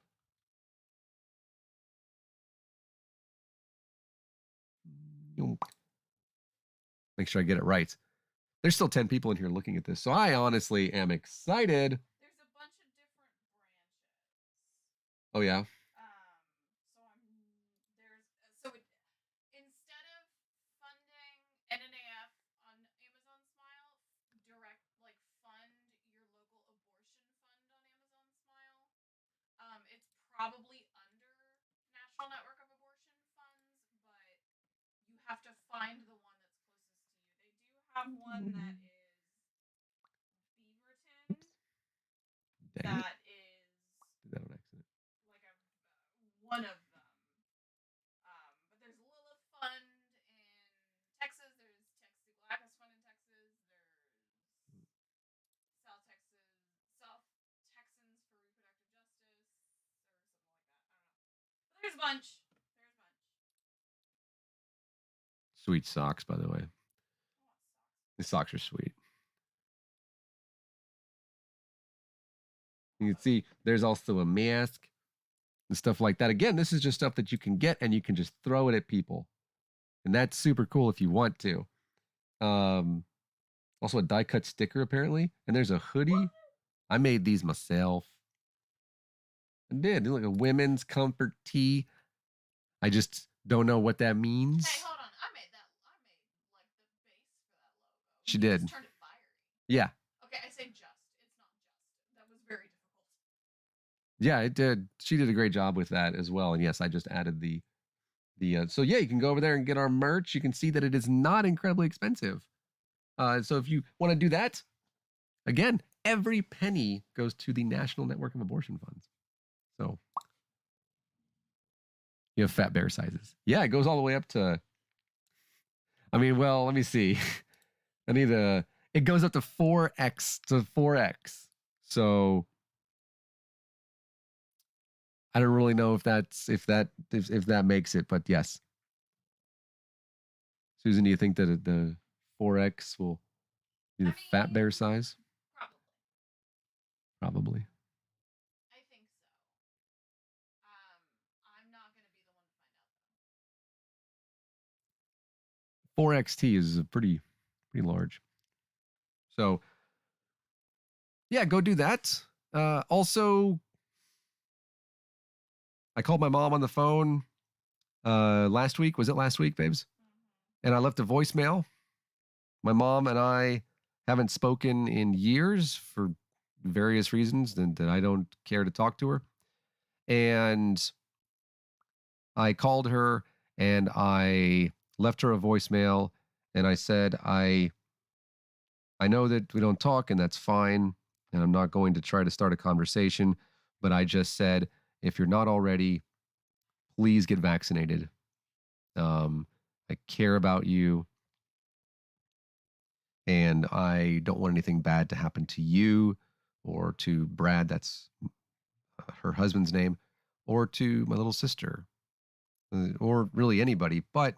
Make sure I get it right. There's still 10 people in here looking at this, so I honestly am excited. There's a bunch of different branches. Oh yeah. Instead of funding NNAF on Amazon Smile, fund your local abortion fund on Amazon Smile. It's probably under National Network of Abortion Funds, but you have to find the one that's closest to you. They do have one that is Beaverton. Dang it. That is Did that on accident. like one of them. But there's Lilith Fund in Texas. There's Texas Glacus Fund in Texas. There's South Texans for Reproductive Justice or something like that. I don't know. But there's a bunch. Sweet socks, by the way. The socks are sweet. You can see there's also a mask and stuff like that. Again, this is just stuff that you can get and you can just throw it at people. And that's super cool if you want to. Also a die cut sticker apparently. And there's a hoodie. I made these myself. I did. Like a women's comfort tee. I just don't know what that means. Hey, hold on. I made like the base for that logo. She You did. just turned it fiery. Yeah. Okay, I say just. It's not just. That was very difficult. Yeah, it did. She did a great job with that as well. And yes, I just added the so yeah, you can go over there and get our merch. You can see that it is not incredibly expensive. So if you want to do that, again, every penny goes to the National Network of Abortion Funds. So you have fat bear sizes. Yeah, it goes all the way up to, I mean, well, let me see. It goes up to 4X to 4X. So I don't really know if that makes it, but yes. Susan, do you think that the 4X will be the fat bear size? Probably. I think so. I'm not gonna be the one to find out though. 4XT is a pretty large. So yeah, go do that. Also, I called my mom on the phone last week. Was it last week, babes? And I left a voicemail. My mom and I haven't spoken in years for various reasons that I don't care to talk to her. And I called her and I left her a voicemail and I said, I know that we don't talk and that's fine. And I'm not going to try to start a conversation, but I just said, if you're not already, please get vaccinated. I care about you. And I don't want anything bad to happen to you or to Brad, that's her husband's name, or to my little sister, or really anybody. But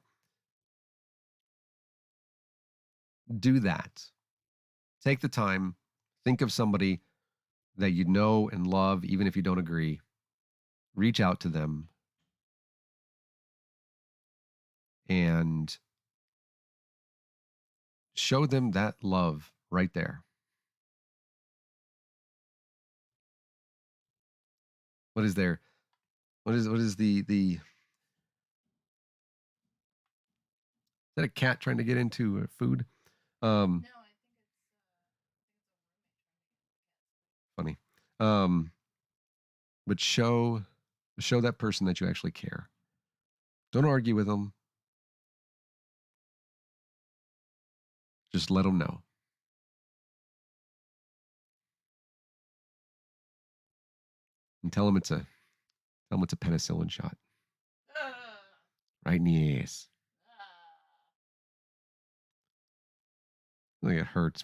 do that. Take the time. Think of somebody that you know and love, even if you don't agree. Reach out to them. And show them that love right there. What is there? What is the is that a cat trying to get into food? No, I think it's Funny. But show that person that you actually care. Don't argue with them. Just let them know. And tell them it's a penicillin shot. Right in the ass. Like it hurts, man.